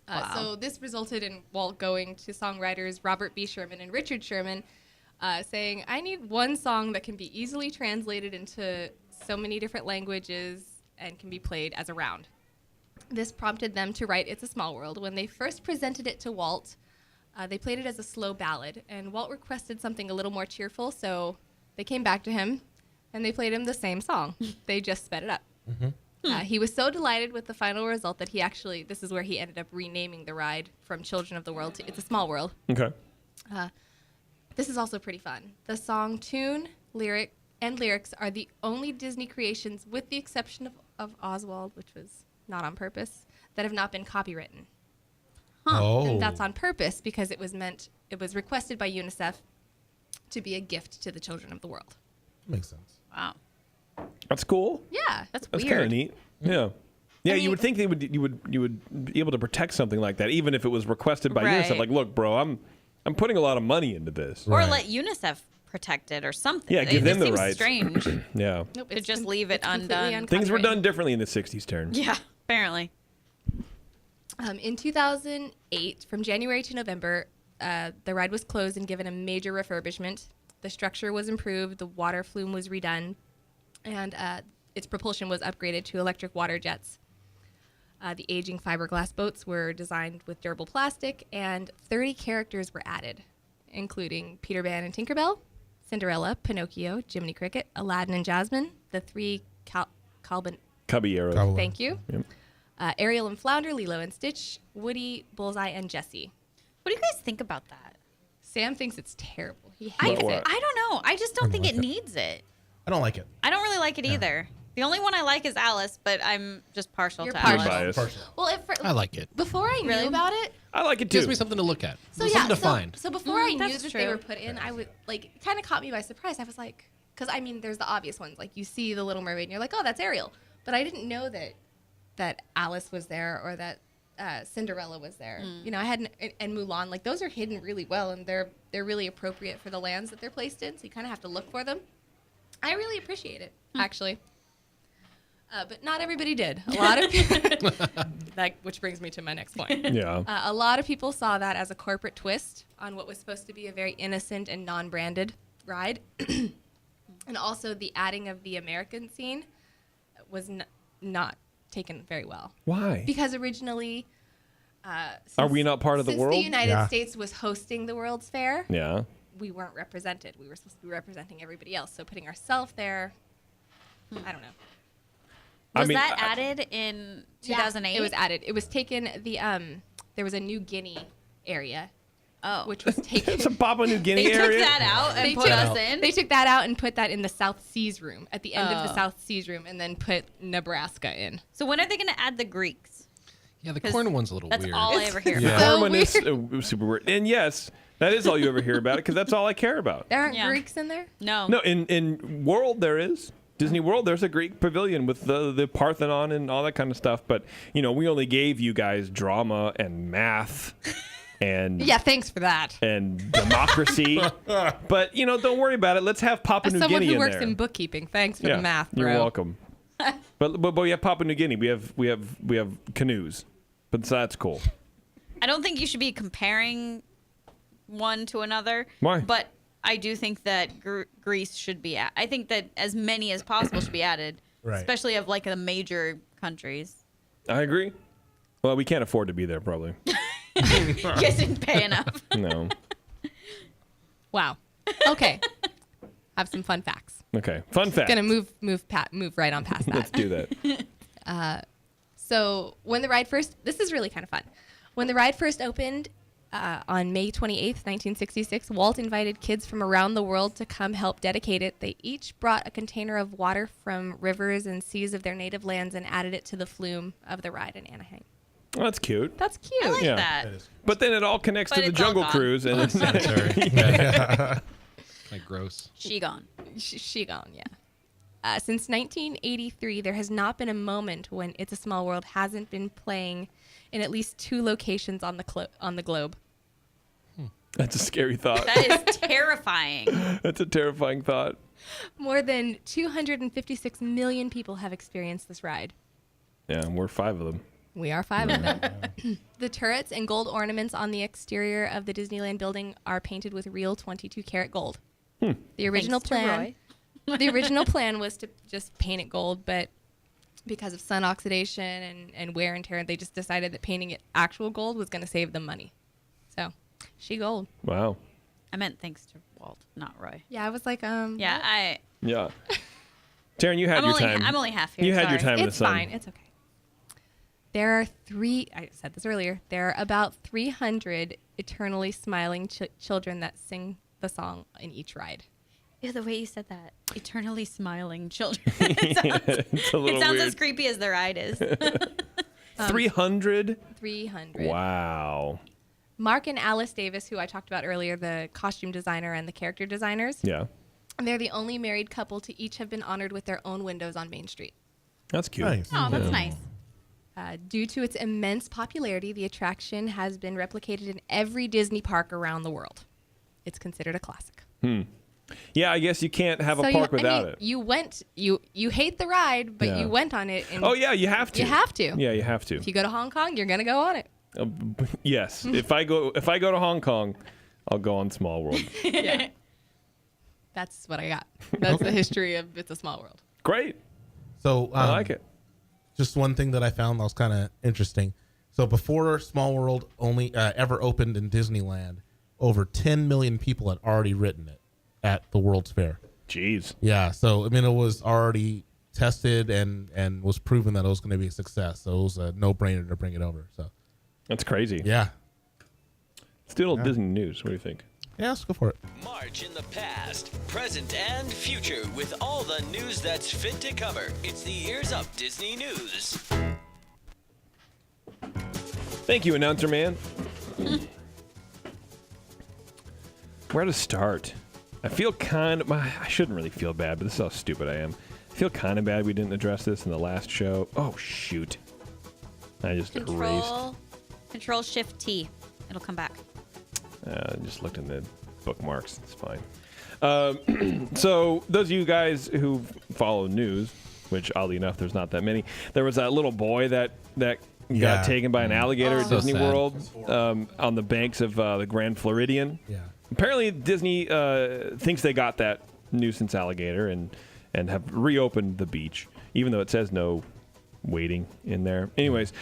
Wow. So this resulted in Walt going to songwriters Robert B. Sherman and Richard Sherman, saying, I need one song that can be easily translated into so many different languages and can be played as a round. This prompted them to write It's a Small World. When they first presented it to Walt, they played it as a slow ballad, and Walt requested something a little more cheerful, so they came back to him, and they played him the same song. They just sped it up. He was so delighted with the final result that this is where he ended up renaming the ride from Children of the World to It's a Small World. Okay. This is also pretty fun. The song tune, lyrics are the only Disney creations, with the exception of Oswald, which was not on purpose, that have not been copywritten. Oh. And that's on purpose because it was requested by UNICEF to be a gift to the children of the world. Makes sense. Wow. That's cool. Yeah. That's That's weird. kind of neat. Yeah. Yeah, I you mean- would think you would be able to protect something like that, even if it was requested by Right. UNICEF. Like, look, bro, I'm putting a lot of money into this. Or Right. let UNICEF protect it or something. Yeah, give It them the seems rights. strange Yeah. Nope, to just leave it it's completely undone. Things were done uncopyrighted. differently in the 60s turn. Yeah, apparently. In 2008, from January to November, the ride was closed and given a major refurbishment. The structure was improved, the water flume was redone, and its propulsion was upgraded to electric water jets. The aging fiberglass boats were designed with durable plastic, and 30 characters were added, including Peter Pan and Tinkerbell, Cinderella, Pinocchio, Jiminy Cricket, Aladdin and Jasmine, the three Caballero. Cowboy. Thank you. Yep. Ariel and Flounder, Lilo and Stitch, Woody, Bullseye, and Jessie. What do you guys think about that? Sam thinks it's terrible. He I, hates What? it. I don't know. I just don't think like it it. needs it. I don't like it. I don't really like it either. The only one I like is Alice, but I'm just partial You're to partial. Alice. Biased. Partial. Well, I like it. before I Really? knew about it, I like it Gives too. me something to look at. so Something yeah, to so, find. so before I knew that's that they true. were put in, I would like it kind of caught me by surprise. I was like, because I mean, there's the obvious ones, like you see the Little Mermaid and you're like, oh, that's Ariel, but I didn't know that Alice was there or that Cinderella was there. You know, I hadn't, and Mulan, like those are hidden really well, and they're really appropriate for the lands that they're placed in. So you kind of have to look for them. I really appreciate it, actually. But not everybody did. A lot of people, which brings me to my next point. Yeah. A lot of people saw that as a corporate twist on what was supposed to be a very innocent and non-branded ride. And also the adding of the American scene was not taken very well. Why? Because originally... Are we not part of the since world? the United Yeah. States was hosting the World's Fair, Yeah. we weren't represented. We were supposed to be representing everybody else. So putting ourselves there, I don't know. I Was mean, that I- added in Yeah, 2008? it was added. It was taken, there was a New Guinea area, Oh. which was taken. It's a Papua New Guinea They took area. that out and They put took- us in? They took that out and put that in the South Seas room, at the end of the Oh. South Seas room, and then put Nebraska in. So when are they going to add the Greeks? Yeah, the 'Cause corn one's a little That's weird. all I ever hear The about. So Corn is weird. super weird. And yes, that is all you ever hear about it because that's all I care about. There aren't Yeah. Greeks in there? No. No, in World there is. Disney World, there's a Greek pavilion with the Parthenon and all that kind of stuff. But, you know, we only gave you guys drama and math and Yeah, thanks for that. and democracy. But, you know, don't worry about it. Let's have Papua As New someone Guinea who in works there. in bookkeeping, thanks for Yeah, the math, bro. You're welcome. but we have Papua New Guinea. We have canoes. But that's cool. I don't think you should be comparing one to another. Why? But I do think that Greece should be. I think that as many as possible should be added, Right. especially of like the major countries. I agree. Well, we can't afford to be there probably. You guys didn't pay enough. No. Wow. Okay. Have some fun facts. Okay. Fun fact. Gonna move right on past that. Let's do that. So when the ride first, this is really kind of fun. When the ride first opened on May 28th, 1966, Walt invited kids from around the world to come help dedicate it. They each brought a container of water from rivers and seas of their native lands and added it to the flume of the ride in Anaheim. Well, that's cute. That's cute. I like Yeah. that. It is. But then it all connects But to the it's all Jungle gone. Cruise, and it's Sanitary. Like gross. She gone. She gone, yeah. Since 1983, there has not been a moment when It's a Small World hasn't been playing in at least 2 locations on the globe. that's a scary thought. That is terrifying. That's a terrifying thought. More than 256 million people have experienced this ride. Yeah, and we're 5 of them. We are 5 of them. The turrets and gold ornaments on the exterior of the Disneyland building are painted with real 22-karat gold. The original Thanks to plan, Roy. the original plan was to just paint it gold, but because of sun oxidation and wear and tear, they just decided that painting it actual gold was going to save them money. So, she gold. Wow. I meant thanks to Walt, not Roy. Yeah, I was like, Yeah, Yeah. Taryn, you had I'm your only time. I'm only half here. You had your sorry. time in the it's sun. fine. It's okay. There are I said this earlier, there are about 300 eternally smiling children that sing the song in each ride. Yeah, the way you said that. Eternally smiling children. It's a little It sounds weird. as creepy as the ride is. 300? 300. Wow. Mark and Alice Davis, who I talked about earlier, the costume designer and the character designers, Yeah. they're the only married couple to each have been honored with their own windows on Main Street. That's cute. Nice. Oh, that's Yeah. nice. Due to its immense popularity, the attraction has been replicated in every Disney park around the world. It's considered a classic. Yeah, I guess you can't have a So park without it. You went. You hate the ride, but Yeah. you went on it. And Oh, yeah, you have to. You have to. Yeah, you have to. If you go to Hong Kong, you're gonna go on it. Yes. If I go to Hong Kong, I'll go on Small World. Yeah. That's what I got. That's the history of It's a Small World. Great. So I like it. Just one thing that I found that was kind of interesting. So before Small World only ever opened in Disneyland, over 10 million people had already written it at the World's Fair. Jeez. Yeah. So, I mean, it was already tested and was proven that it was going to be a success. So it was a no-brainer to bring it over. So That's crazy. yeah. Let's do a little Disney news. What do you think? Yeah, let's go for it. March in the past, present, and future with all the news that's fit to cover. It's the Ears Up Disney News. Thank you, announcer man. Where to start? I feel I shouldn't really feel bad, but this is how stupid I am. I feel kind of bad we didn't address this in the last show. Oh, shoot. I just erased. Control Shift T. It'll come back. I just looked in the bookmarks. It's fine. So those of you guys who follow news, which oddly enough, there's not that many. There was that little boy that got taken by an alligator at So Disney sad. World on the banks of the Grand Floridian. Yeah. Apparently, Disney thinks they got that nuisance alligator and have reopened the beach, even though it says no waiting in there. Anyways,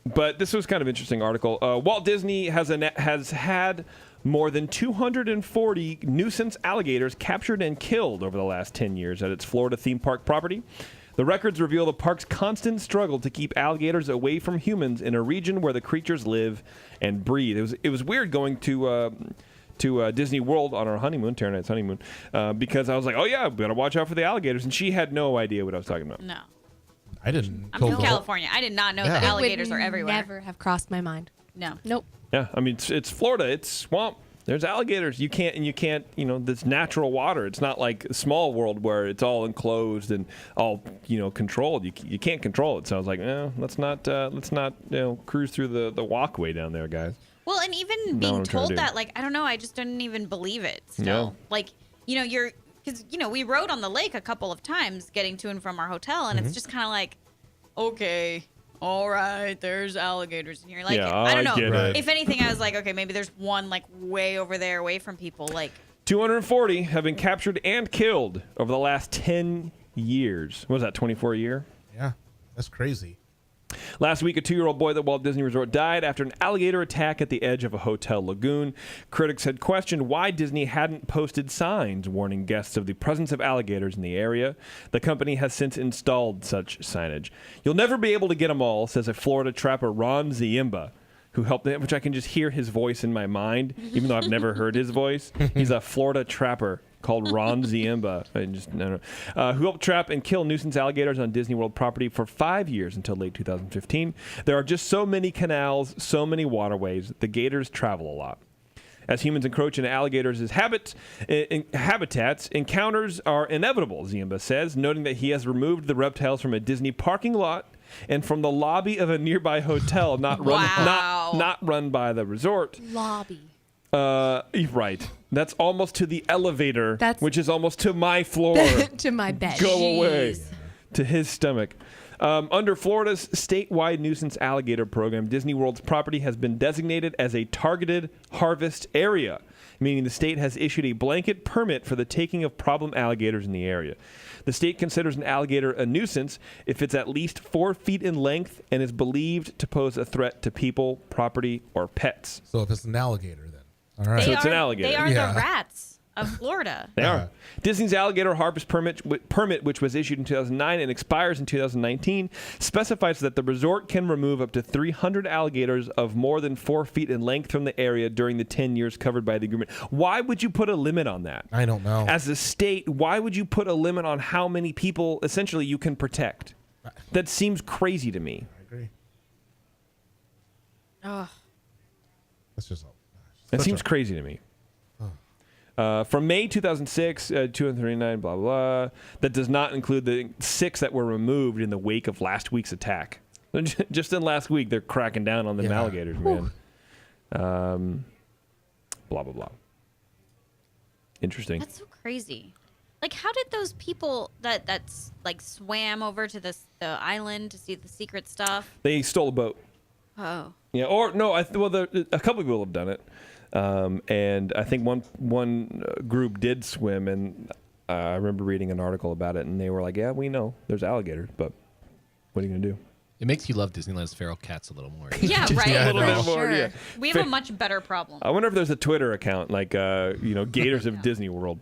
but this was kind of an interesting article. Walt Disney has had more than 240 nuisance alligators captured and killed over the last 10 years at its Florida theme park property. The records reveal the park's constant struggle to keep alligators away from humans in a region where the creatures live and breathe. It was weird going to Disney World on our honeymoon, Tara and I's honeymoon, because I was like, oh yeah, we gotta watch out for the alligators, and she had no idea what I was talking about. No. I didn't. I'm from California. I did not know that Yeah. alligators It would are everywhere. Never have crossed my mind. No. Nope. Yeah, I mean it's Florida, it's swamp. There's alligators. You can't, this natural water. It's not like a Small World where it's all enclosed and all, controlled. You can't control it. So I was like, let's not cruise through the walkway down there, guys. Well, and even Not what being I'm trying to told do. that, like, I don't know, I just didn't even believe it still. Yeah. Like, because, we rode on the lake a couple of times getting to and from our hotel, and it's just kind of like, okay, all right, there's alligators in here. Like, Yeah, I don't I know. get it. If anything, I was like, okay, maybe there's one, like, way over there away from people. Like, 240 have been captured and killed over the last 10 years. What was that, 24 a year? Yeah. That's crazy. Last week, a 2-year-old boy at the Walt Disney Resort died after an alligator attack at the edge of a hotel lagoon. Critics had questioned why Disney hadn't posted signs warning guests of the presence of alligators in the area. The company has since installed such signage. You'll never be able to get them all, says a Florida trapper, Ron Ziemba, who helped them, which I can just hear his voice in my mind, even though I've never heard his voice. He's a Florida trapper called Ron Ziemba, who helped trap and kill nuisance alligators on Disney World property for 5 years until late 2015. There are just so many canals, so many waterways. The gators travel a lot. As humans encroach into alligators' habitats, encounters are inevitable, Ziemba says, noting that he has removed the reptiles from a Disney parking lot and from the lobby of a nearby hotel not run by the resort. Lobby. Right. That's almost to the elevator, which is almost to my floor. To my bed. Go away. To his stomach. Under Florida's statewide nuisance alligator program, Disney World's property has been designated as a targeted harvest area, meaning the state has issued a blanket permit for the taking of problem alligators in the area. The state considers an alligator a nuisance if it's at least 4 feet in length and is believed to pose a threat to people, property, or pets. So if it's an alligator, then. All right. So it's an alligator. They are the rats of Florida. They are. Disney's alligator harvest permit, which was issued in 2009 and expires in 2019, specifies that the resort can remove up to 300 alligators of more than 4 feet in length from the area during the 10 years covered by the agreement. Why would you put a limit on that? I don't know. As a state, why would you put a limit on how many people, essentially, you can protect? That seems crazy to me. I agree. Ugh. That's just all. That seems crazy to me. From May 2006, 239, blah, blah. That does not include the 6 that were removed in the wake of last week's attack. Just in last week, they're cracking down on the alligators, man. Blah, blah, blah. Interesting. That's so crazy. Like, how did those people that swam over to the island to see the secret stuff? They stole a boat. Oh. Yeah, or no, a couple of people have done it, and I think one group did swim, and I remember reading an article about it, and they were like, "Yeah, we know there's alligators, but what are you gonna do?" It makes you love Disneyland's feral cats a little more. Yeah, right. Yeah, A little no. bit more, yeah. We have a much better problem. I wonder if there's a Twitter account like Gators of Disney World.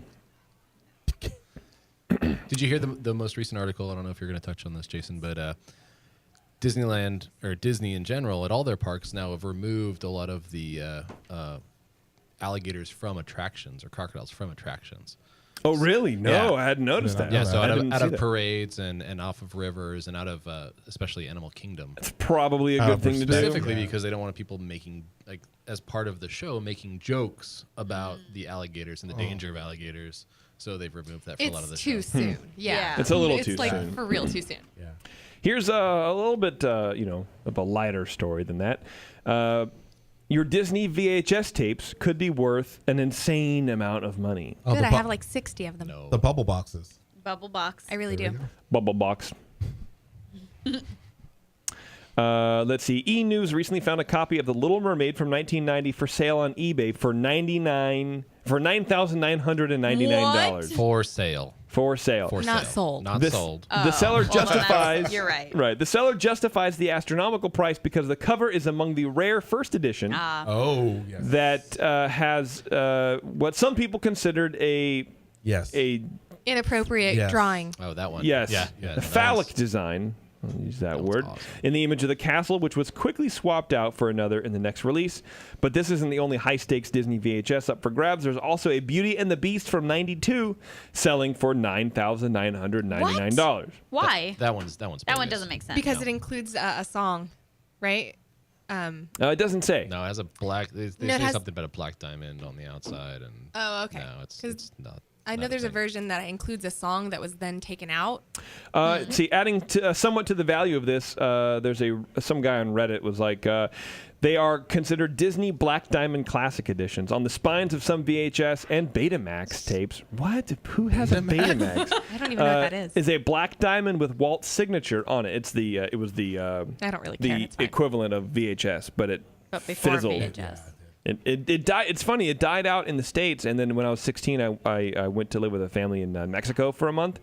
Did you hear the most recent article? I don't know if you're going to touch on this, Jason, but Disneyland or Disney in general at all their parks now have removed a lot of the alligators from attractions or crocodiles from attractions. Oh, really? No, Yeah. I hadn't noticed that. Yeah, so I out didn't of see that. parades and off of rivers and out of especially Animal Kingdom. It's probably a good thing to do. Specifically because they don't want people making, like, as part of the show, making jokes about the alligators and the danger of alligators. So they've removed that from a lot of the It's too show. soon. Yeah. Yeah. It's a little It's too like soon. for real too soon. Yeah. Here's a little bit, of a lighter story than that. Your Disney VHS tapes could be worth an insane amount of money. Oh, Good, the I bu- have like 60 of them. No. the bubble boxes. Bubble box. I really There do. we go. Bubble box. Let's see. E! News recently found a copy of The Little Mermaid from 1990 for sale on eBay for $9,999 For sale. for sale. For Not sale. sold. Not This- sold. The seller justifies. You're right. Right. The seller justifies the astronomical price because the cover is among the rare first edition Oh, yes. that has what some people considered a Yes. Inappropriate Yes. drawing. Oh, that one. yes, Yeah. Yeah. a that phallic was- design. I'll use that was word awesome. in the image of the castle, which was quickly swapped out for another in the next release. But this isn't the only high-stakes Disney VHS up for grabs. There's also a Beauty and the Beast from '92 selling for $9,999. Why? That one's That one bogus. doesn't make sense. Because it includes a song, right? It doesn't say. No, it has a black. They No, it say has- something about a black diamond on the outside, and Oh, okay. no, it's 'Cause not. I know not there's a thing. version that includes a song that was then taken out. See, adding somewhat to the value of this, there's some guy on Reddit was like, they are considered Disney Black Diamond Classic Editions on the spines of some VHS and Betamax tapes. What? Who has a Betamax? I don't even know what that is. Is a black diamond with Walt's signature on it. It's the it was the I don't really care. the It's fine. equivalent of VHS, but it But before fizzled. VHS. It died. It's funny. It died out in the States, and then when I was 16, I went to live with a family in Mexico for a month.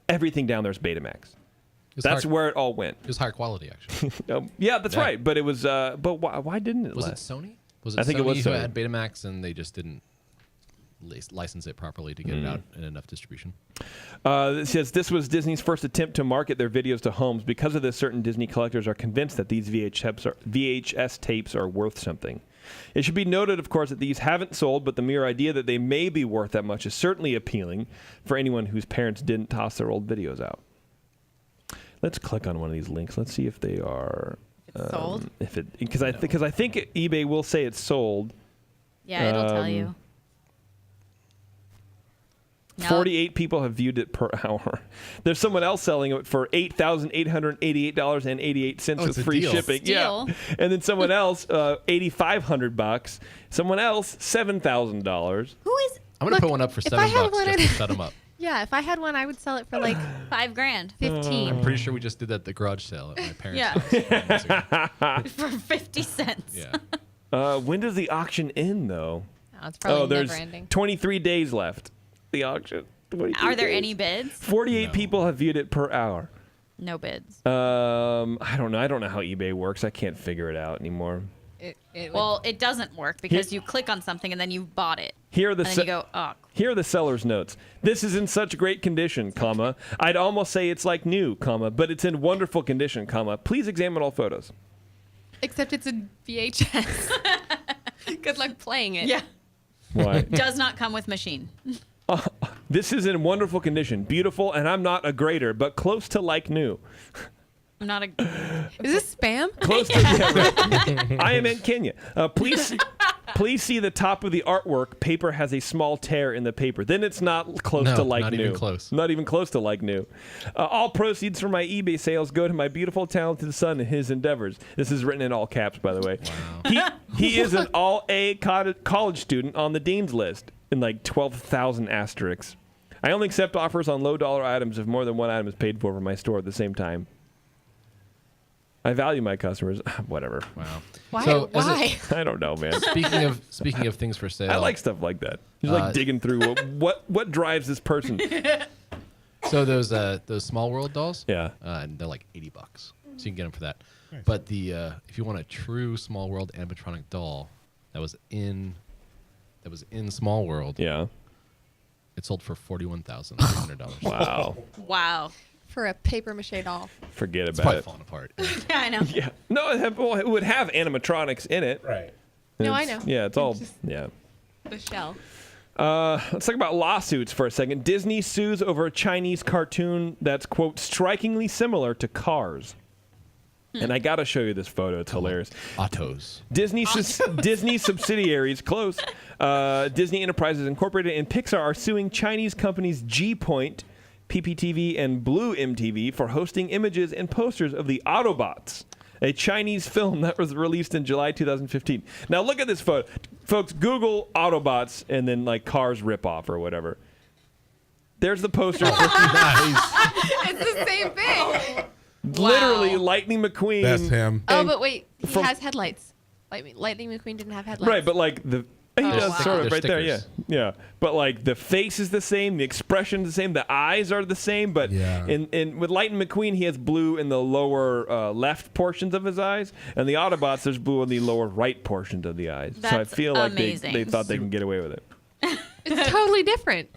Everything down there is Betamax. It was That's high- where it all went. It was higher quality, actually. Yeah, that's Yeah. right. But it was. But why didn't it? Was it last? Sony? Was I think it Sony was who Sony. had Betamax and they just didn't license it properly to get it out in enough distribution? It says this was Disney's first attempt to market their videos to homes. Because of this, certain Disney collectors are convinced that these VHS tapes are worth something. It should be noted, of course, that these haven't sold, but the mere idea that they may be worth that much is certainly appealing for anyone whose parents didn't toss their old videos out. Let's click on one of these links. Let's see if they are Sold? because I think eBay will say it's sold. Yeah, it'll tell you. No. 48 people have viewed it per hour. There's someone else selling it for $8,888.88 Oh, with it's a free deal. shipping. Steal. Yeah, and then someone else $8,500. Someone else $7,000. Who is? I'm gonna put one up for if I had $7 one just at- to shut them up. Yeah, if I had one, I would sell it for like $5,000 15. I'm pretty sure we just did that at the garage sale at my parents' Yeah. house. for 50 cents. Yeah. When does the auction end, though? Oh, it's probably there's never ending. 23 days left. The auction. 23 Are there days. any bids? 48 No. people have viewed it per hour. No bids. I don't know. I don't know how eBay works. I can't figure it out anymore. Well, it doesn't work because you click on something and then you've bought it. Here are the And then se- you go, oh, Here are the seller's notes. This is in such great condition, comma. I'd almost say it's like new, comma, but it's in wonderful condition, comma. Please examine all photos. Except it's a VHS. Good luck playing it. yeah. Why? Does not come with machine. This is in wonderful condition, beautiful, and I'm not a grader, but close to like new. I'm not a. Is this spam? Close to right. I am in Kenya. Please see the top of the artwork. Paper has a small tear in the paper. Then it's not close No, to like not new. even close. Not even close to like new. All proceeds from my eBay sales go to my beautiful, talented son and his endeavors. This is written in all caps, by the way. Wow. He is an all-A college student on the dean's list in like 12,000 asterisks. I only accept offers on low-dollar items if more than one item is paid for my store at the same time. I value my customers. Whatever. Wow. Why? So, as a- Why? I don't know, man. Speaking of things for sale, I like stuff like that. Just like digging through what drives this person. So those Small World dolls. Yeah. And they're like $80, so you can get them for that. Nice. But the if you want a true Small World animatronic doll that was in Small World, Yeah. it sold for $41,300. Wow. Wow. For a paper mache doll. Forget It's about probably it. falling apart. I know. Yeah. No, it would have animatronics in it. Right. No, It's- I know. Yeah, it's all. Just- Yeah. The shell. Let's talk about lawsuits for a second. Disney sues over a Chinese cartoon that's, quote, strikingly similar to Cars. And I got to show you this photo. It's hilarious. Autos. Disney subsidiaries, close. Disney Enterprises Incorporated and Pixar are suing Chinese companies G-Point, PPTV, and Blue MTV for hosting images and posters of the Autobots, a Chinese film that was released in July 2015. Now look at this photo. Folks, Google Autobots and then like Cars ripoff or whatever. There's the poster. It's the same thing. Literally, Lightning McQueen. That's him. Oh, And but wait, he from- has headlights. Lightning McQueen didn't have headlights. Right, but like the he does wow. sort of They're right there, yeah, stickers. yeah. But like the face is the same, the expression is the same, the eyes are the same. But Yeah. in with Lightning McQueen, he has blue in the lower left portions of his eyes, and the Autobots there's blue in the lower right portions of the eyes. So I That's feel like amazing. they thought they can get away with it. It's totally different.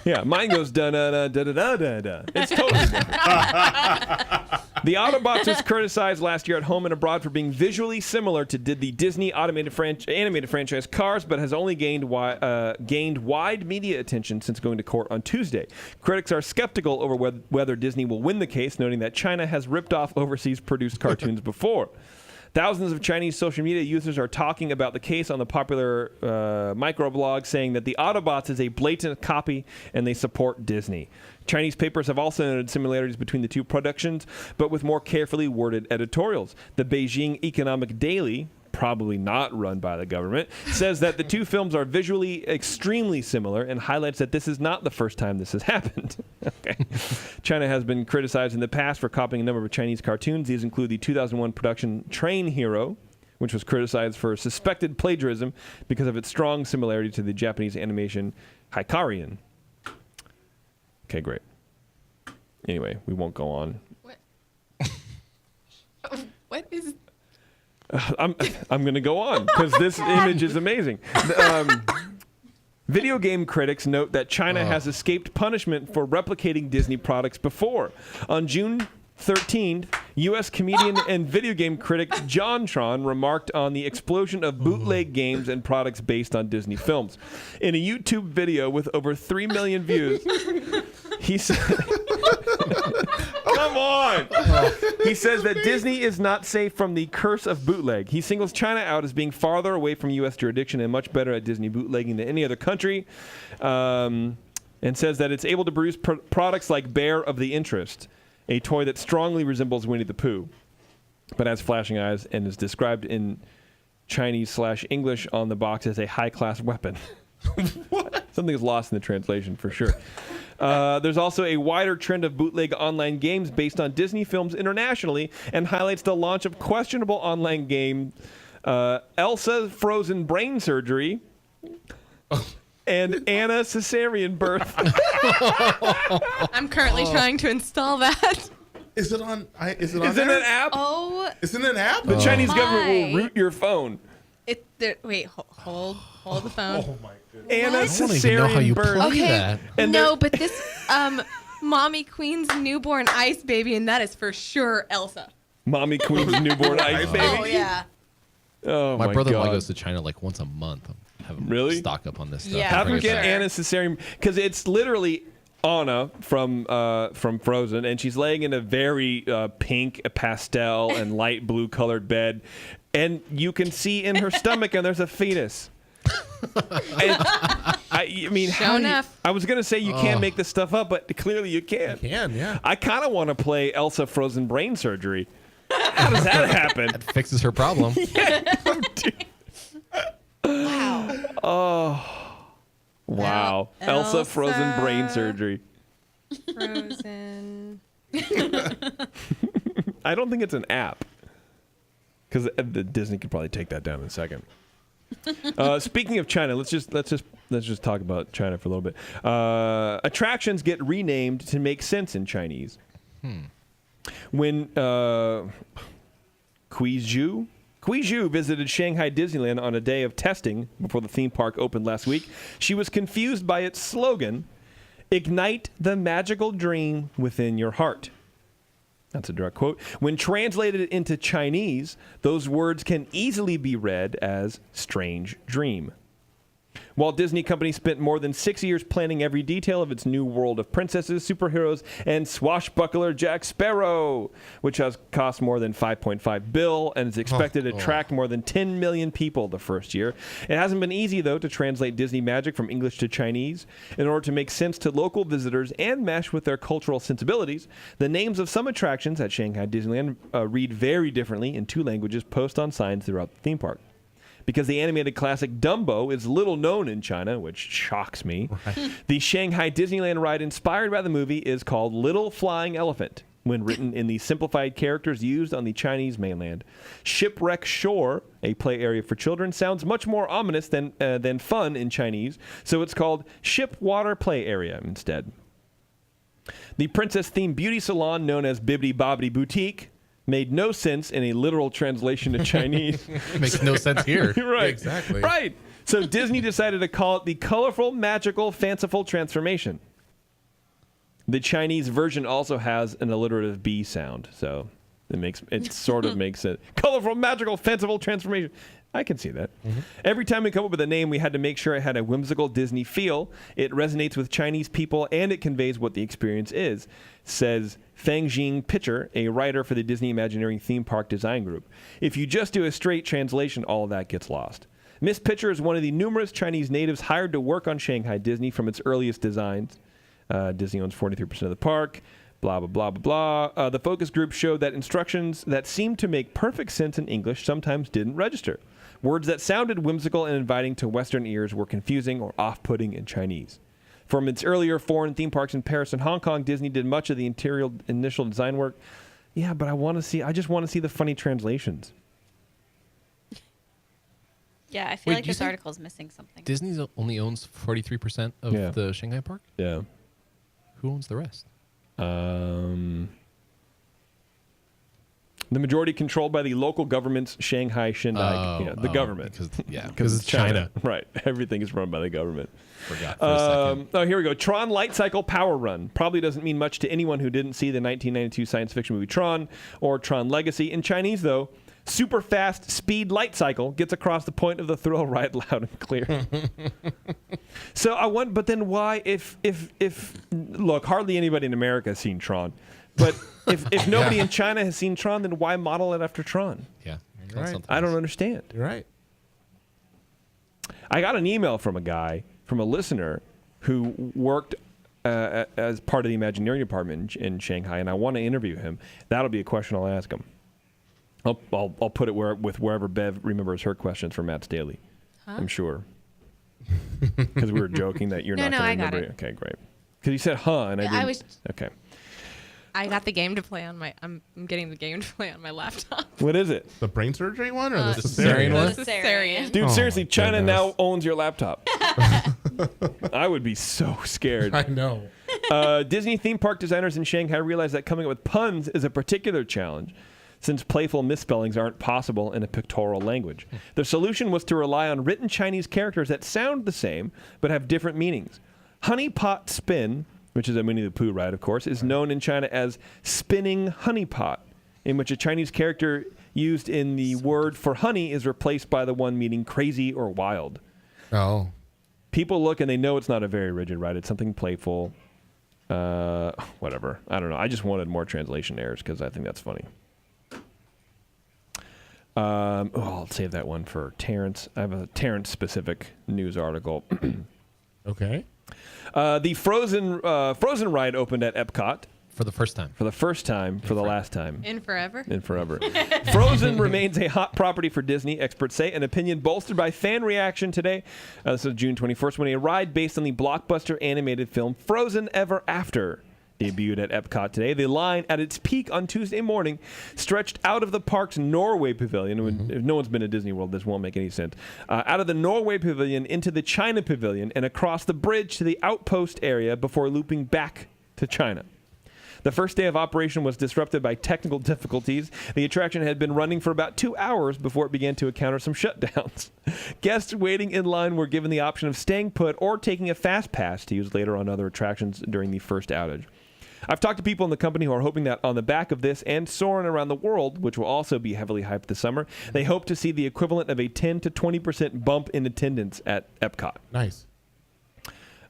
Yeah, mine goes da da da da da da da. It's totally different. The Autobots was criticized last year at home and abroad for being visually similar to the Disney animated franchise Cars, but has only gained wide media attention since going to court on Tuesday. Critics are skeptical over whether Disney will win the case, noting that China has ripped off overseas produced cartoons before. Thousands of Chinese social media users are talking about the case on the popular microblog, saying that the Autobots is a blatant copy and they support Disney. Chinese papers have also noted similarities between the two productions, but with more carefully worded editorials. The Beijing Economic Daily, probably not run by the government, says that the two films are visually extremely similar and highlights that this is not the first time this has happened. Okay. China has been criticized in the past for copying a number of Chinese cartoons. These include the 2001 production Train Hero, which was criticized for suspected plagiarism because of its strong similarity to the Japanese animation Hikarian. Okay, great. Anyway, we won't go on. What is? I'm going to go on because this image is amazing. Video game critics note that China has escaped punishment for replicating Disney products before. On June 13th, U.S. comedian and video game critic JonTron remarked on the explosion of bootleg games and products based on Disney films. In a YouTube video with over 3 million views, he said... Come on! He says that Disney is not safe from the curse of bootleg. He singles China out as being farther away from U.S. jurisdiction and much better at Disney bootlegging than any other country, and says that it's able to produce products like Bear of the Interest, a toy that strongly resembles Winnie the Pooh, but has flashing eyes and is described in Chinese/English on the box as a high-class weapon. What? Something is lost in the translation for sure. There's also a wider trend of bootleg online games based on Disney films internationally and highlights the launch of questionable online game Elsa Frozen Brain Surgery and Anna Cesarean Birth. I'm currently trying to install that. Is it on? Is it on? Is it there? an app? Oh, Is it an app? The Chinese my. government will root your phone. wait, hold the phone. Oh my goodness. Anna I don't even know how you Cesarean Birth. play Okay, that. And no, but this Mommy Queen's newborn ice baby, and that is for sure Elsa. Mommy Queen's newborn ice baby. Oh yeah. Oh My brother-in-law God. goes to China like once a month. Have him Really? stock up on this stuff. Yeah. and Have bring her it get back. Anna Cesarean because it's literally Anna from Frozen, and she's laying in a very pink, pastel, and light blue colored bed, and you can see in her stomach, and there's a fetus. And I mean, Sure how do you- enough. I was gonna say you can't make this stuff up, but clearly you can. Can, yeah. I kind of want to play Elsa Frozen Brain Surgery. How does that happen? Fixes her problem. Wow. Elsa Frozen Brain Elsa. Surgery. Frozen. I don't think it's an app. Because Disney could probably take that down in a second. Speaking of China, let's just talk about China for a little bit. Attractions get renamed to make sense in Chinese. When Kui Zhu visited Shanghai Disneyland on a day of testing before the theme park opened last week, she was confused by its slogan, "Ignite the magical dream within your heart." That's a direct quote. When translated into Chinese, those words can easily be read as strange dream. Walt Disney Company spent more than 6 years planning every detail of its new world of princesses, superheroes, and swashbuckler Jack Sparrow, which has cost more than $5.5 billion and is expected to attract more than 10 million people the first year. It hasn't been easy, though, to translate Disney magic from English to Chinese. In order to make sense to local visitors and mesh with their cultural sensibilities, the names of some attractions at Shanghai Disneyland read very differently in 2 languages posted on signs throughout the theme park. Because the animated classic Dumbo is little known in China, which shocks me, the Shanghai Disneyland ride inspired by the movie is called Little Flying Elephant, when written in the simplified characters used on the Chinese mainland. Shipwreck Shore, a play area for children, sounds much more ominous than fun in Chinese, so it's called Shipwater Play Area instead. The princess-themed beauty salon known as Bibbidi Bobbidi Boutique made no sense in a literal translation to Chinese. Makes no sense here. Right. Exactly. Right. So Disney decided to call it the Colorful, Magical, Fanciful Transformation. The Chinese version also has an alliterative B sound, so it sort of makes it colorful, magical, fanciful transformation. I can see that. Every time we come up with a name, we had to make sure it had a whimsical Disney feel. It resonates with Chinese people, and it conveys what the experience is, says Feng Jing Pitcher, a writer for the Disney Imagineering Theme Park Design Group. If you just do a straight translation, all of that gets lost. Miss Pitcher is one of the numerous Chinese natives hired to work on Shanghai Disney from its earliest designs. Disney owns 43% of the park. Blah, blah, blah, blah, blah. The focus group showed that instructions that seemed to make perfect sense in English sometimes didn't register. Words that sounded whimsical and inviting to Western ears were confusing or off-putting in Chinese. From its earlier foreign theme parks in Paris and Hong Kong, Disney did much of the initial design work. Yeah, but I just want to see the funny translations. Yeah, I feel Wait, like you this said article is missing something. Disney only owns 43% of the Shanghai park? Yeah. Who owns the rest? The majority controlled by the local government's Shanghai Shindai. The government. Because it's China. Right. Everything is run by the government. Forgot for a second. Here we go. Tron Light Cycle Power Run. Probably doesn't mean much to anyone who didn't see the 1992 science fiction movie Tron or Tron Legacy. In Chinese, though, super fast speed light cycle gets across the point of the thrill ride loud and clear. So I want, but then why, if look, hardly anybody in America has seen Tron. But if nobody in China has seen Tron, then why model it after Tron? Yeah. You're right. I don't understand. You're right. I got an email from a listener who worked as part of the Imagineering department in Shanghai, and I want to interview him. That'll be a question I'll ask him. I'll put it wherever Bev remembers her questions for Matt's Daily. I'm sure. Because we were joking that you're not going to remember it. Okay, great. Because you said and I didn't. Okay. I got the game to play on my. I'm getting the game to play on my laptop. What is it? The brain surgery one or the cesarean cesarean one? The cesarean. Dude, Oh, seriously, my China goodness. now owns your laptop. I would be so scared. I know. Disney theme park designers in Shanghai realized that coming up with puns is a particular challenge, since playful misspellings aren't possible in a pictorial language. Their solution was to rely on written Chinese characters that sound the same but have different meanings. Honey Pot Spin, which is a Winnie the Pooh ride, of course, is known in China as spinning honey pot, in which a Chinese character used in the word for honey is replaced by the one meaning crazy or wild. Oh. People look and they know it's not a very rigid ride. It's something playful. Whatever. I don't know. I just wanted more translation errors because I think that's funny. I'll save that one for Terrence. I have a Terrence-specific news article. Okay. The Frozen ride opened at Epcot. For the first time. For the first time, for the last time. In forever. In forever. Frozen remains a hot property for Disney, experts say, an opinion bolstered by fan reaction today. This is June 21st, when a ride based on the blockbuster animated film Frozen Ever After debuted at Epcot today. The line at its peak on Tuesday morning stretched out of the park's Norway Pavilion. If no one's been to Disney World, this won't make any sense. Out of the Norway Pavilion into the China Pavilion and across the bridge to the outpost area before looping back to China. The first day of operation was disrupted by technical difficulties. The attraction had been running for about 2 hours before it began to encounter some shutdowns. Guests waiting in line were given the option of staying put or taking a fast pass to use later on other attractions during the first outage. I've talked to people in the company who are hoping that on the back of this and Soarin' Around the World, which will also be heavily hyped this summer, they hope to see the equivalent of a 10 to 20% bump in attendance at Epcot. Nice.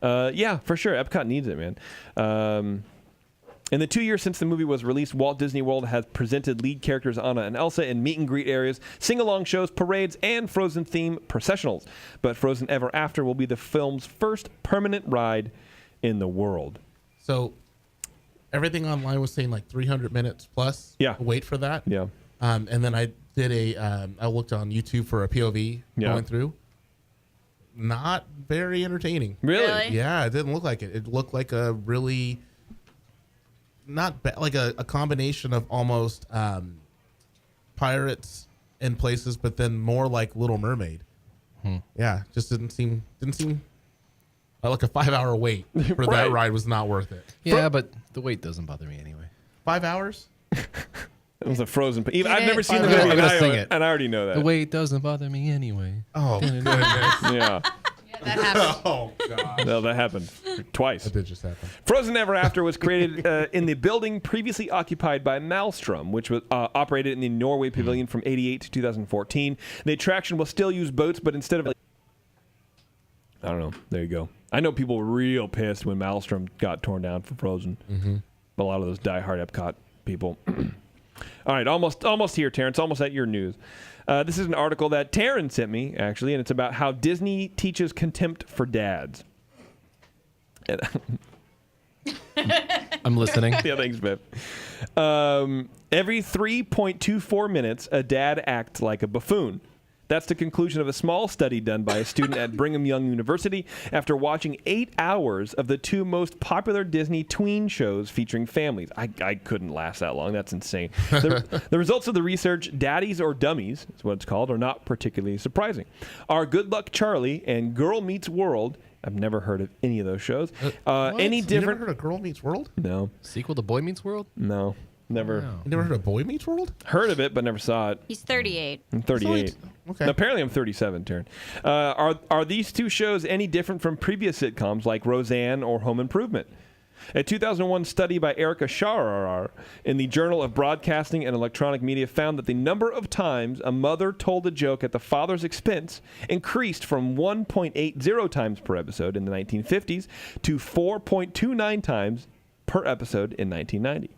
Yeah, for sure. Epcot needs it, man. In the 2 years since the movie was released, Walt Disney World has presented lead characters Anna and Elsa in meet and greet areas, sing-along shows, parades, and Frozen-themed processionals. But Frozen Ever After will be the film's first permanent ride in the world. So everything online was saying like 300 minutes plus. Yeah. Wait for that. Yeah. And then I did I looked on YouTube for a POV going through. Not very entertaining. Really? Yeah, it didn't look like it. It looked like a really like a combination of almost Pirates in places, but then more like Little Mermaid. Yeah, just didn't seem like a 5-hour wait for Right. that ride was not worth it. Yeah, but the wait doesn't bother me anyway. 5 hours? It was a Frozen. I've never seen the I'm movie, gonna and sing it. and I already know that. The wait doesn't bother me anyway. Oh goodness! Yeah. That happened. Oh god! No, that happened twice. That did just happen. Frozen Ever After was created in the building previously occupied by Maelstrom, which was operated in the Norway Pavilion from 88 to 2014. The attraction will still use boats, but instead of... I don't know. There you go. I know people were real pissed when Maelstrom got torn down for Frozen. A lot of those diehard Epcot people. All right, almost here, Terrence. Almost at your news. This is an article that Taryn sent me, actually, and it's about how Disney teaches contempt for dads. I'm listening. Yeah, thanks, Biff. Every 3.24 minutes, a dad acts like a buffoon. That's the conclusion of a small study done by a student at Brigham Young University after watching 8 hours of the two most popular Disney tween shows featuring families. I couldn't last that long. That's insane. The results of the research, Daddies or Dummies, is what it's called, are not particularly surprising. Our Good Luck Charlie and Girl Meets World, I've never heard of any of those shows. Any You different... never heard of Girl Meets World? No. Sequel to Boy Meets World? No. Never Wow. You never heard of Boy Meets World? heard of it, but never saw it. He's 38. I'm 38. Okay. Apparently, I'm 37, Taryn. Are these two shows any different from previous sitcoms like Roseanne or Home Improvement? A 2001 study by Erica Sharar in the Journal of Broadcasting and Electronic Media found that the number of times a mother told a joke at the father's expense increased from 1.80 times per episode in the 1950s to 4.29 times per episode in 1990.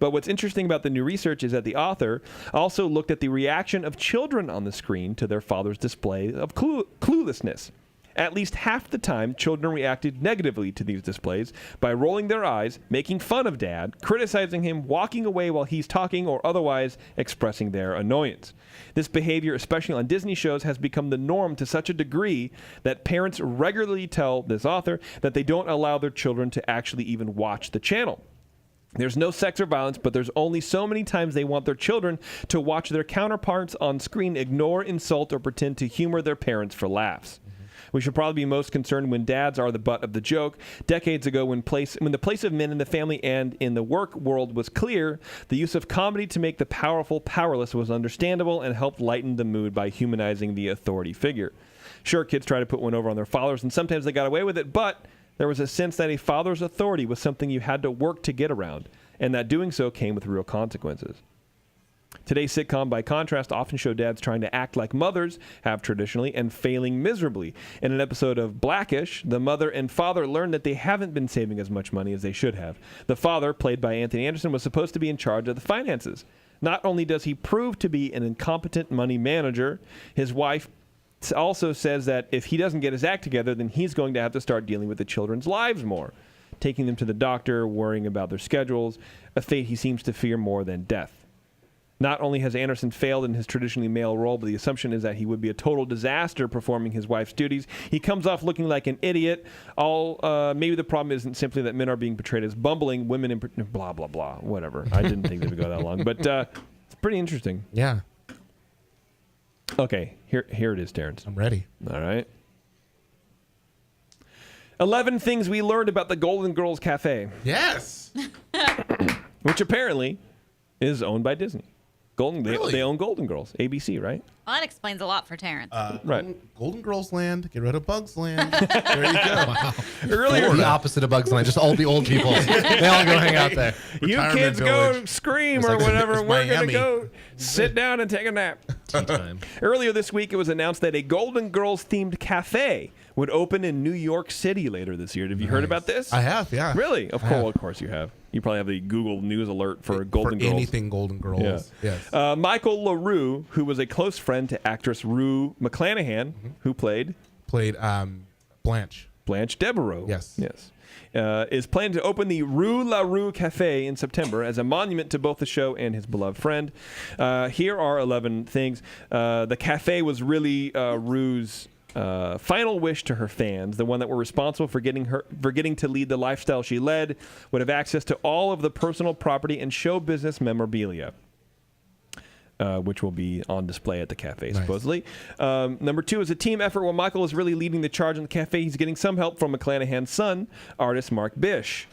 But what's interesting about the new research is that the author also looked at the reaction of children on the screen to their father's display of cluelessness. At least half the time, children reacted negatively to these displays by rolling their eyes, making fun of Dad, criticizing him, walking away while he's talking, or otherwise expressing their annoyance. This behavior, especially on Disney shows, has become the norm to such a degree that parents regularly tell this author that they don't allow their children to actually even watch the channel. There's no sex or violence, but there's only so many times they want their children to watch their counterparts on screen ignore, insult, or pretend to humor their parents for laughs. We should probably be most concerned when dads are the butt of the joke. Decades ago, when the place of men in the family and in the work world was clear, the use of comedy to make the powerful powerless was understandable and helped lighten the mood by humanizing the authority figure. Sure, kids try to put one over on their fathers, and sometimes they got away with it, but there was a sense that a father's authority was something you had to work to get around, and that doing so came with real consequences. Today's sitcom, by contrast, often show dads trying to act like mothers have traditionally and failing miserably. In an episode of Blackish, the mother and father learn that they haven't been saving as much money as they should have. The father, played by Anthony Anderson, was supposed to be in charge of the finances. Not only does he prove to be an incompetent money manager, his wife also says that if he doesn't get his act together, then he's going to have to start dealing with the children's lives more, taking them to the doctor, worrying about their schedules, a fate he seems to fear more than death. Not only has Anderson failed in his traditionally male role, but the assumption is that he would be a total disaster performing his wife's duties. He comes off looking like an idiot. Maybe the problem isn't simply that men are being portrayed as bumbling, women in blah, blah, blah, whatever. I didn't think they would go that long, but it's pretty interesting. Yeah. Okay, here it is, Terrence. I'm ready. All right. 11 things we learned about the Golden Girls Cafe, Yes. which apparently is owned by Disney. Really? They own Golden Girls, ABC, right? Well, that explains a lot for Terrence. Right. Golden Girls Land. Get rid of Bugs Land. There you go. Wow. Earlier, The opposite of Bugs Land, just all the old people. They all go hang out there. you Retirement kids go village. scream It's or like- whatever. it's and We're going to Miami. go sit down and take a nap. Tea time. Earlier this week, it was announced that a Golden Girls themed cafe would open in New York City later this year. Have you heard about this? I have, yeah. Really? Of I have. course you have. You probably have the Google News alert for Golden For Girls. anything Golden Girls. Yeah. Yes. Michael LaRue, who was a close friend to actress Rue McClanahan, who played Played Blanche. Blanche Devereaux. Yes. Yes. Is planning to open the Rue LaRue Cafe in September as a monument to both the show and his beloved friend. Here are 11 things. The cafe was really Rue's final wish to her fans, the one that were responsible for getting to lead the lifestyle she led, would have access to all of the personal property and show business memorabilia. Which will be on display at the cafe, supposedly. Number 2 is a team effort. While Michael is really leading the charge in the cafe, he's getting some help from McClanahan's son, artist Mark Bish.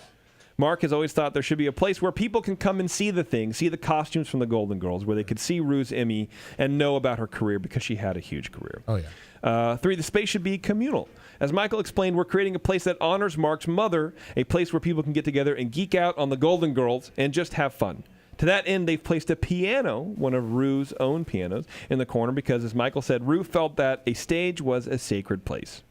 Mark has always thought there should be a place where people can come and see the things, see the costumes from the Golden Girls, where they could see Rue's Emmy and know about her career because she had a huge career. Oh, yeah. 3, the space should be communal. As Michael explained, we're creating a place that honors Mark's mother, a place where people can get together and geek out on the Golden Girls and just have fun. To that end, they've placed a piano, one of Rue's own pianos, in the corner because, as Michael said, Rue felt that a stage was a sacred place.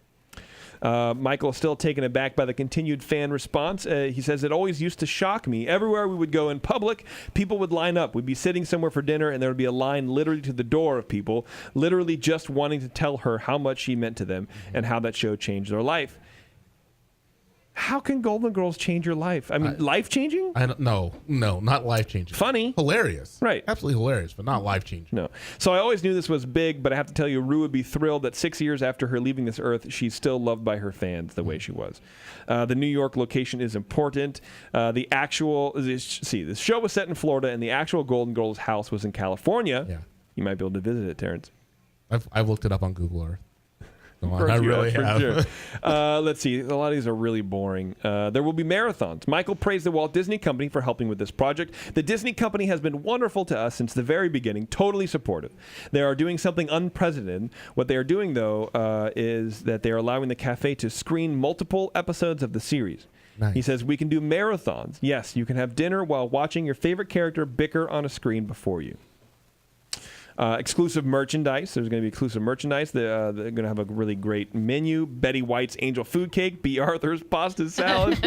Michael is still taken aback by the continued fan response. He says, it always used to shock me. Everywhere we would go in public, people would line up. We'd be sitting somewhere for dinner, and there would be a line literally to the door of people, literally just wanting to tell her how much she meant to them and how that show changed their life. How can Golden Girls change your life? I mean, life-changing? I don't, no, not life changing. Funny. Hilarious. Right. Absolutely hilarious, but not life changing. No. So I always knew this was big, but I have to tell you, Rue would be thrilled that 6 years after her leaving this earth, she's still loved by her fans the way she was. The New York location is important. The show was set in Florida, and the actual Golden Girls house was in California. Yeah. You might be able to visit it, Terrence. I've looked it up on Google Earth. I really for have. Sure. Let's see. A lot of these are really boring. There will be marathons. Michael praised the Walt Disney Company for helping with this project. The Disney Company has been wonderful to us since the very beginning, totally supportive. They are doing something unprecedented. What they are doing, though, is that they are allowing the cafe to screen multiple episodes of the series. Nice. He says, we can do marathons. Yes, you can have dinner while watching your favorite character bicker on a screen before you. Exclusive merchandise. There's going to be exclusive merchandise. They're going to have a really great menu. Betty White's Angel Food Cake, B. Arthur's Pasta Salad,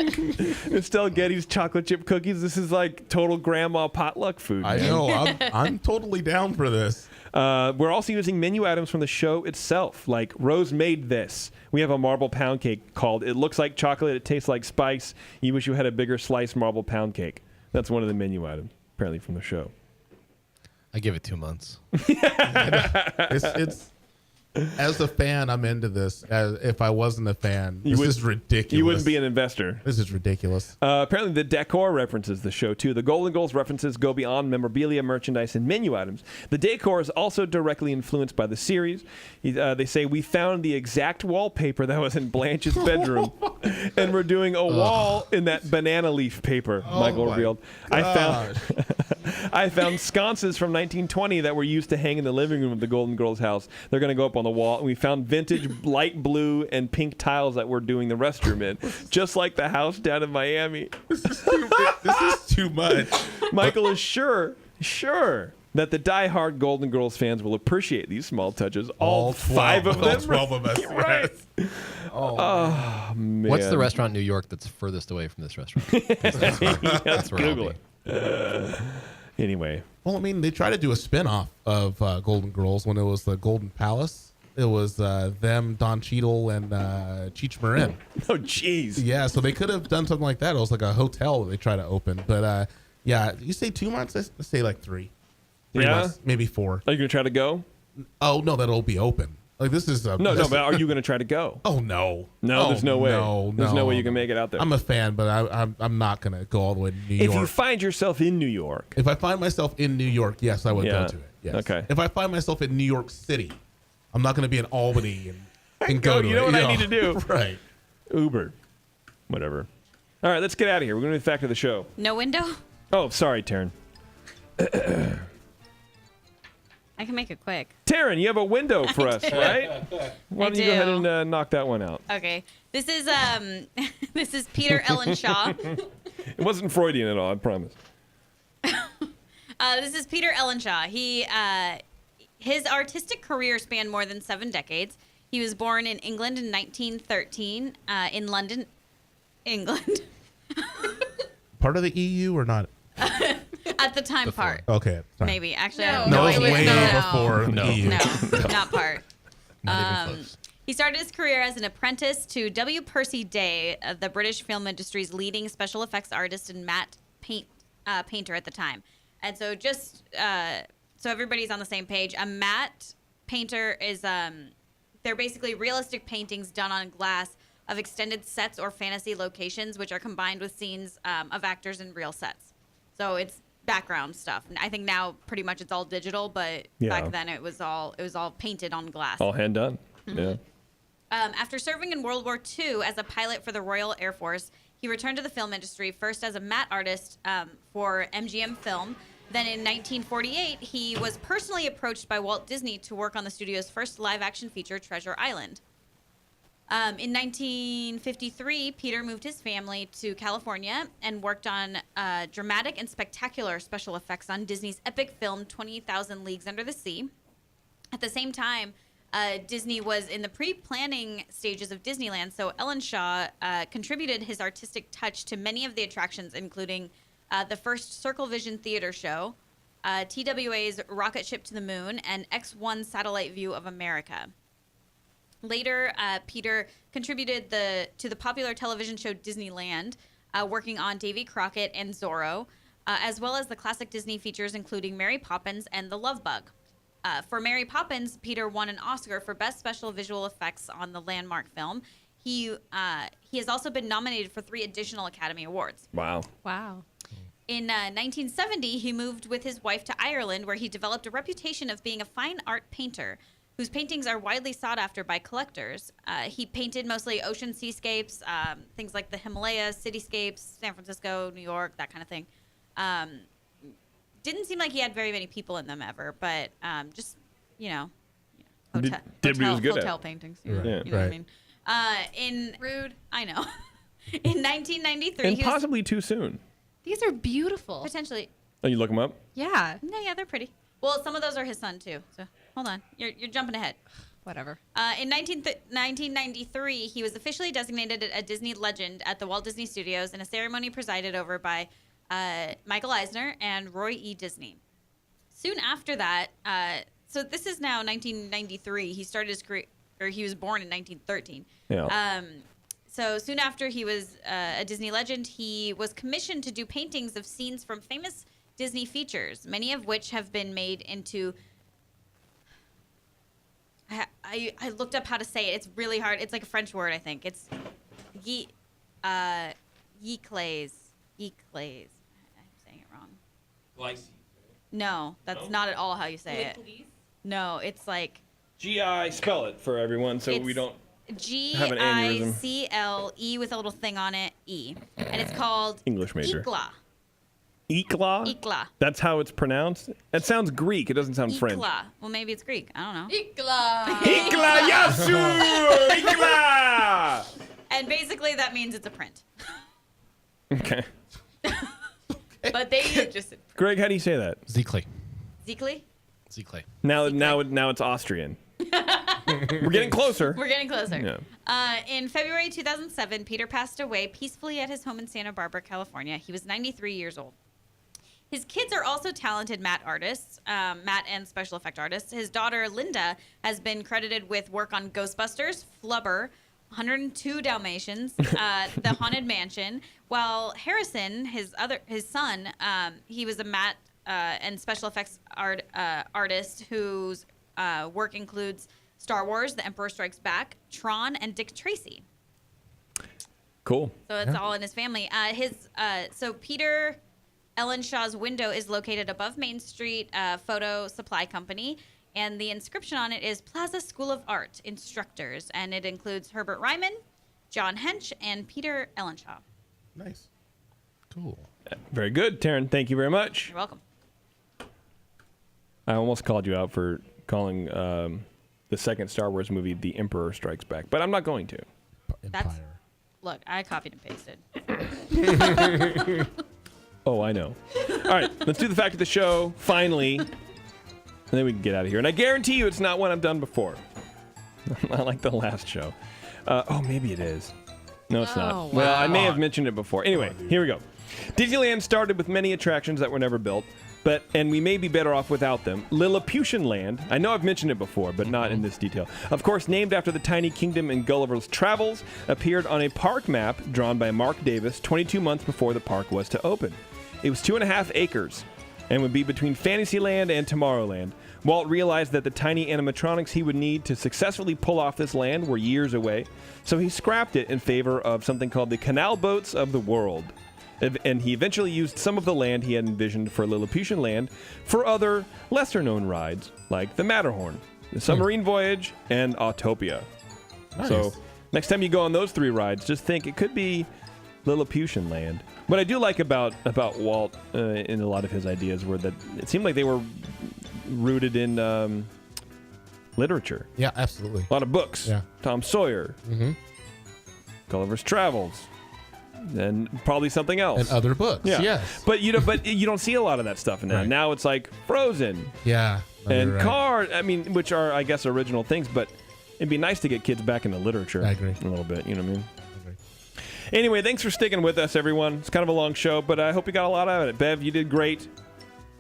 Estelle Getty's Chocolate Chip Cookies. This is like total grandma potluck food. I know. I'm totally down for this. We're also using menu items from the show itself. Like, Rose made this. We have a marble pound cake called It Looks Like Chocolate, It Tastes Like Spice. You wish you had a bigger sliced marble pound cake. That's one of the menu items, apparently, from the show. I give it 2 months. It's as a fan, I'm into this. If I wasn't a fan, this is ridiculous. You wouldn't be an investor. This is ridiculous. Apparently, the decor references the show, too. The Golden Girls references go beyond memorabilia, merchandise, and menu items. The decor is also directly influenced by the series. They say, we found the exact wallpaper that was in Blanche's bedroom, and we're doing a wall in that banana leaf paper, Michael revealed. I found sconces from 1920 that were used to hang in the living room of the Golden Girls house. They're going to go up on the wall. And we found vintage light blue and pink tiles that we're doing the restroom in, just like the house down in Miami. This is too much. Michael is sure that the diehard Golden Girls fans will appreciate these small touches. All 5 of them. All 12 of us. Right. Yes. Oh, man. What's the restaurant in New York that's furthest away from this restaurant? Let's where I'll Google it. Anyway. Well, I mean, they tried to do a spin-off of Golden Girls when it was the Golden Palace. It was them, Don Cheadle, and Cheech Marin. Oh, jeez. Yeah, so they could have done something like that. It was like a hotel that they tried to open. But, yeah, you say 2 months? Let's say like 3. 3 Yeah? months, maybe 4. Are you going to try to go? Oh no, that'll be open. Like this is No, but are you going to try to go? Oh no, No, there's no way. No, There's no way you can make it out there. I'm a fan, but I'm not gonna go all the way to New If York. you find yourself in New York, If I find myself in New York, yes, I would Yeah. go to it. Yes. Okay. If I find myself in New York City, I'm not gonna be in Albany and go to you know it. what I need to do. Right. Uber, whatever. All right, let's get out of here. We're going to be back to the show. No window? Oh, sorry, Taryn. I can make it quick. Taryn, you have a window for us, right? Why I don't you go ahead do. and knock that one out? Okay. This is this is Peter Ellenshaw. It wasn't Freudian at all, I promise. This is Peter Ellenshaw. His artistic career spanned more than 7 decades. He was born in England in 1913, in London, England. Part of the EU or not? At the time, part. Okay. Sorry. Maybe. Actually, I No. have No, no it's idea. way No. before No. the EU. No, not part. Not even close. He started his career as an apprentice to W. Percy Day, the British film industry's leading special effects artist and matte painter at the time. And so just so everybody's on the same page, a matte painter is they're basically realistic paintings done on glass of extended sets or fantasy locations, which are combined with scenes of actors in real sets. So it's background stuff. And I think now pretty much it's all digital, but Yeah. back then it was all painted on glass. All hand done. Yeah. After serving in World War II as a pilot for the Royal Air Force, he returned to the film industry first as a matte artist for MGM Film. Then in 1948, he was personally approached by Walt Disney to work on the studio's first live-action feature, Treasure Island. In 1953, Peter moved his family to California and worked on dramatic and spectacular special effects on Disney's epic film 20,000 Leagues Under the Sea. At the same time, Disney was in the pre-planning stages of Disneyland, so Ellenshaw contributed his artistic touch to many of the attractions, including the first Circle Vision Theater show, TWA's Rocket Ship to the Moon, and X1 Satellite View of America. Later, Peter contributed to the popular television show Disneyland, working on Davy Crockett and Zorro, as well as the classic Disney features including Mary Poppins and The Love Bug. For Mary Poppins, Peter won an Oscar for Best Special Visual Effects on the landmark film. He has also been nominated for 3 additional Academy Awards. Wow. Wow. In 1970, he moved with his wife to Ireland, where he developed a reputation of being a fine art painter, whose paintings are widely sought after by collectors. He painted mostly ocean seascapes, things like the Himalayas, cityscapes, San Francisco, New York, that kind of thing. Didn't seem like he had very many people in them ever, but just, hotel, Did what he was good at. hotel paintings. Right. Yeah. You know what I mean? Rude. I know. In 1993, And he was possibly too soon. These are beautiful. potentially... Oh, you look him up? Yeah. No, yeah, they're pretty. Well, some of those are his son too. So hold on, you're jumping ahead. Whatever. In 1993, he was officially designated a Disney legend at the Walt Disney Studios in a ceremony presided over by Michael Eisner and Roy E. Disney. Soon after that, so this is now 1993. He started his career, or he was born in 1913. Yeah. So soon after he was a Disney legend, he was commissioned to do paintings of scenes from famous Disney features, many of which have been made into... I looked up how to say it. It's really hard. It's like a French word, I think. It's yicles. Yicles. I'm saying it wrong. Glycine. No, that's not at all how you say it. No, it's like G-I, spell it for everyone so we It's- don't have an aneurysm. Gicle with a little thing on it, E. And it's called English major. Ikla. Ikla? Ikla. That's how it's pronounced? It sounds Greek. It doesn't sound French. Ikla. Well, maybe it's Greek. I don't know. Ikla. Ikla yasu! Ikla! And basically that means it's a print. Okay. But they just Greg, how do you say that? Z-Clay. Zekli? Z-Clay. Now it's Austrian. We're getting closer. We're getting closer. Yeah. In February 2007, Peter passed away peacefully at his home in Santa Barbara, California. He was 93 years old. His kids are also talented matte artists, matte and special effect artists. His daughter, Linda, has been credited with work on Ghostbusters, Flubber, 102 Dalmatians, The Haunted Mansion, while Harrison, his son, he was a matte and special effects artist whose work includes Star Wars, The Emperor Strikes Back, Tron, and Dick Tracy. Cool. So it's all in his family. So Peter Ellenshaw's window is located above Main Street Photo Supply Company, and the inscription on it is Plaza School of Art Instructors, and it includes Herbert Ryman, John Hench, and Peter Ellenshaw. Nice. Cool. Very good, Taryn. Thank you very much. You're welcome. I almost called you out for calling the second Star Wars movie The Emperor Strikes Back, but I'm not going to. That's look. I copied and pasted. Oh, I know. All right, let's do the fact of the show, finally, and then we can get out of here. And I guarantee you it's not one I've done before. Not like the last show. Oh, maybe it is. No, it's not. Well, I may have mentioned it before. Anyway, here we go. Disneyland started with many attractions that were never built, and we may be better off without them. Lilliputian Land, I know I've mentioned it before, but not in this detail. Of course, named after the tiny kingdom in Gulliver's Travels, appeared on a park map drawn by Mark Davis 22 months before the park was to open. It was 2.5 acres and would be between Fantasyland and Tomorrowland. Walt realized that the tiny animatronics he would need to successfully pull off this land were years away, so he scrapped it in favor of something called the Canal Boats of the World. And he eventually used some of the land he had envisioned for Lilliputian Land for other lesser-known rides, like the Matterhorn, the Submarine Voyage, and Autopia. Nice. So next time you go on those 3 rides, just think it could be Lilliputian Land. What I do like about Walt in a lot of his ideas were that it seemed like they were rooted in literature. Yeah, absolutely. A lot of books. Yeah. Tom Sawyer. Mm-hmm. Gulliver's Travels. And probably something else. And other books. Yeah. Yes. But you don't see a lot of that stuff in that. Right. Now it's like Frozen. Yeah. No, And you're right. Cars. I mean, which are, I guess, original things, but it'd be nice to get kids back into literature. I agree. A little bit, you know what I mean? I agree. Anyway, thanks for sticking with us, everyone. It's kind of a long show, but I hope you got a lot out of it. Bev, you did great.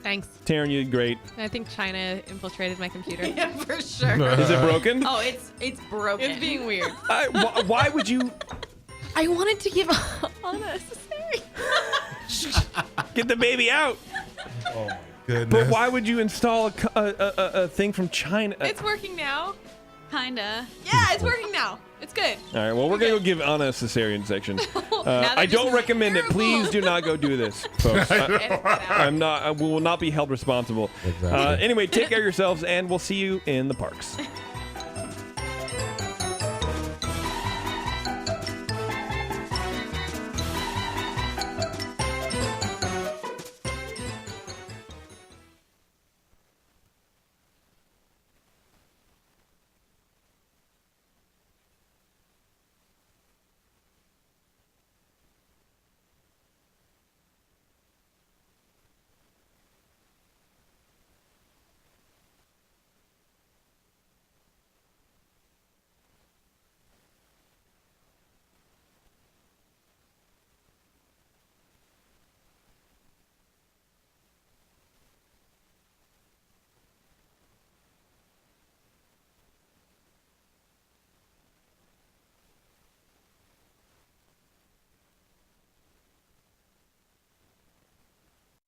Thanks. Taryn, you did great. I think China infiltrated my computer. Yeah, for sure. Is it broken? Oh, it's broken. It's being weird. Why would you I wanted to give unnecessary. get the baby out? Oh, my goodness. But why would you install a thing from China? It's working now. Kinda. Yeah, it's working now. It's good. All right, well, we're going to go give Anna a cesarean section. that I just don't recommend it. Please do not go do this, folks. I will not be held responsible. Exactly. Anyway, take care of yourselves, and we'll see you in the parks.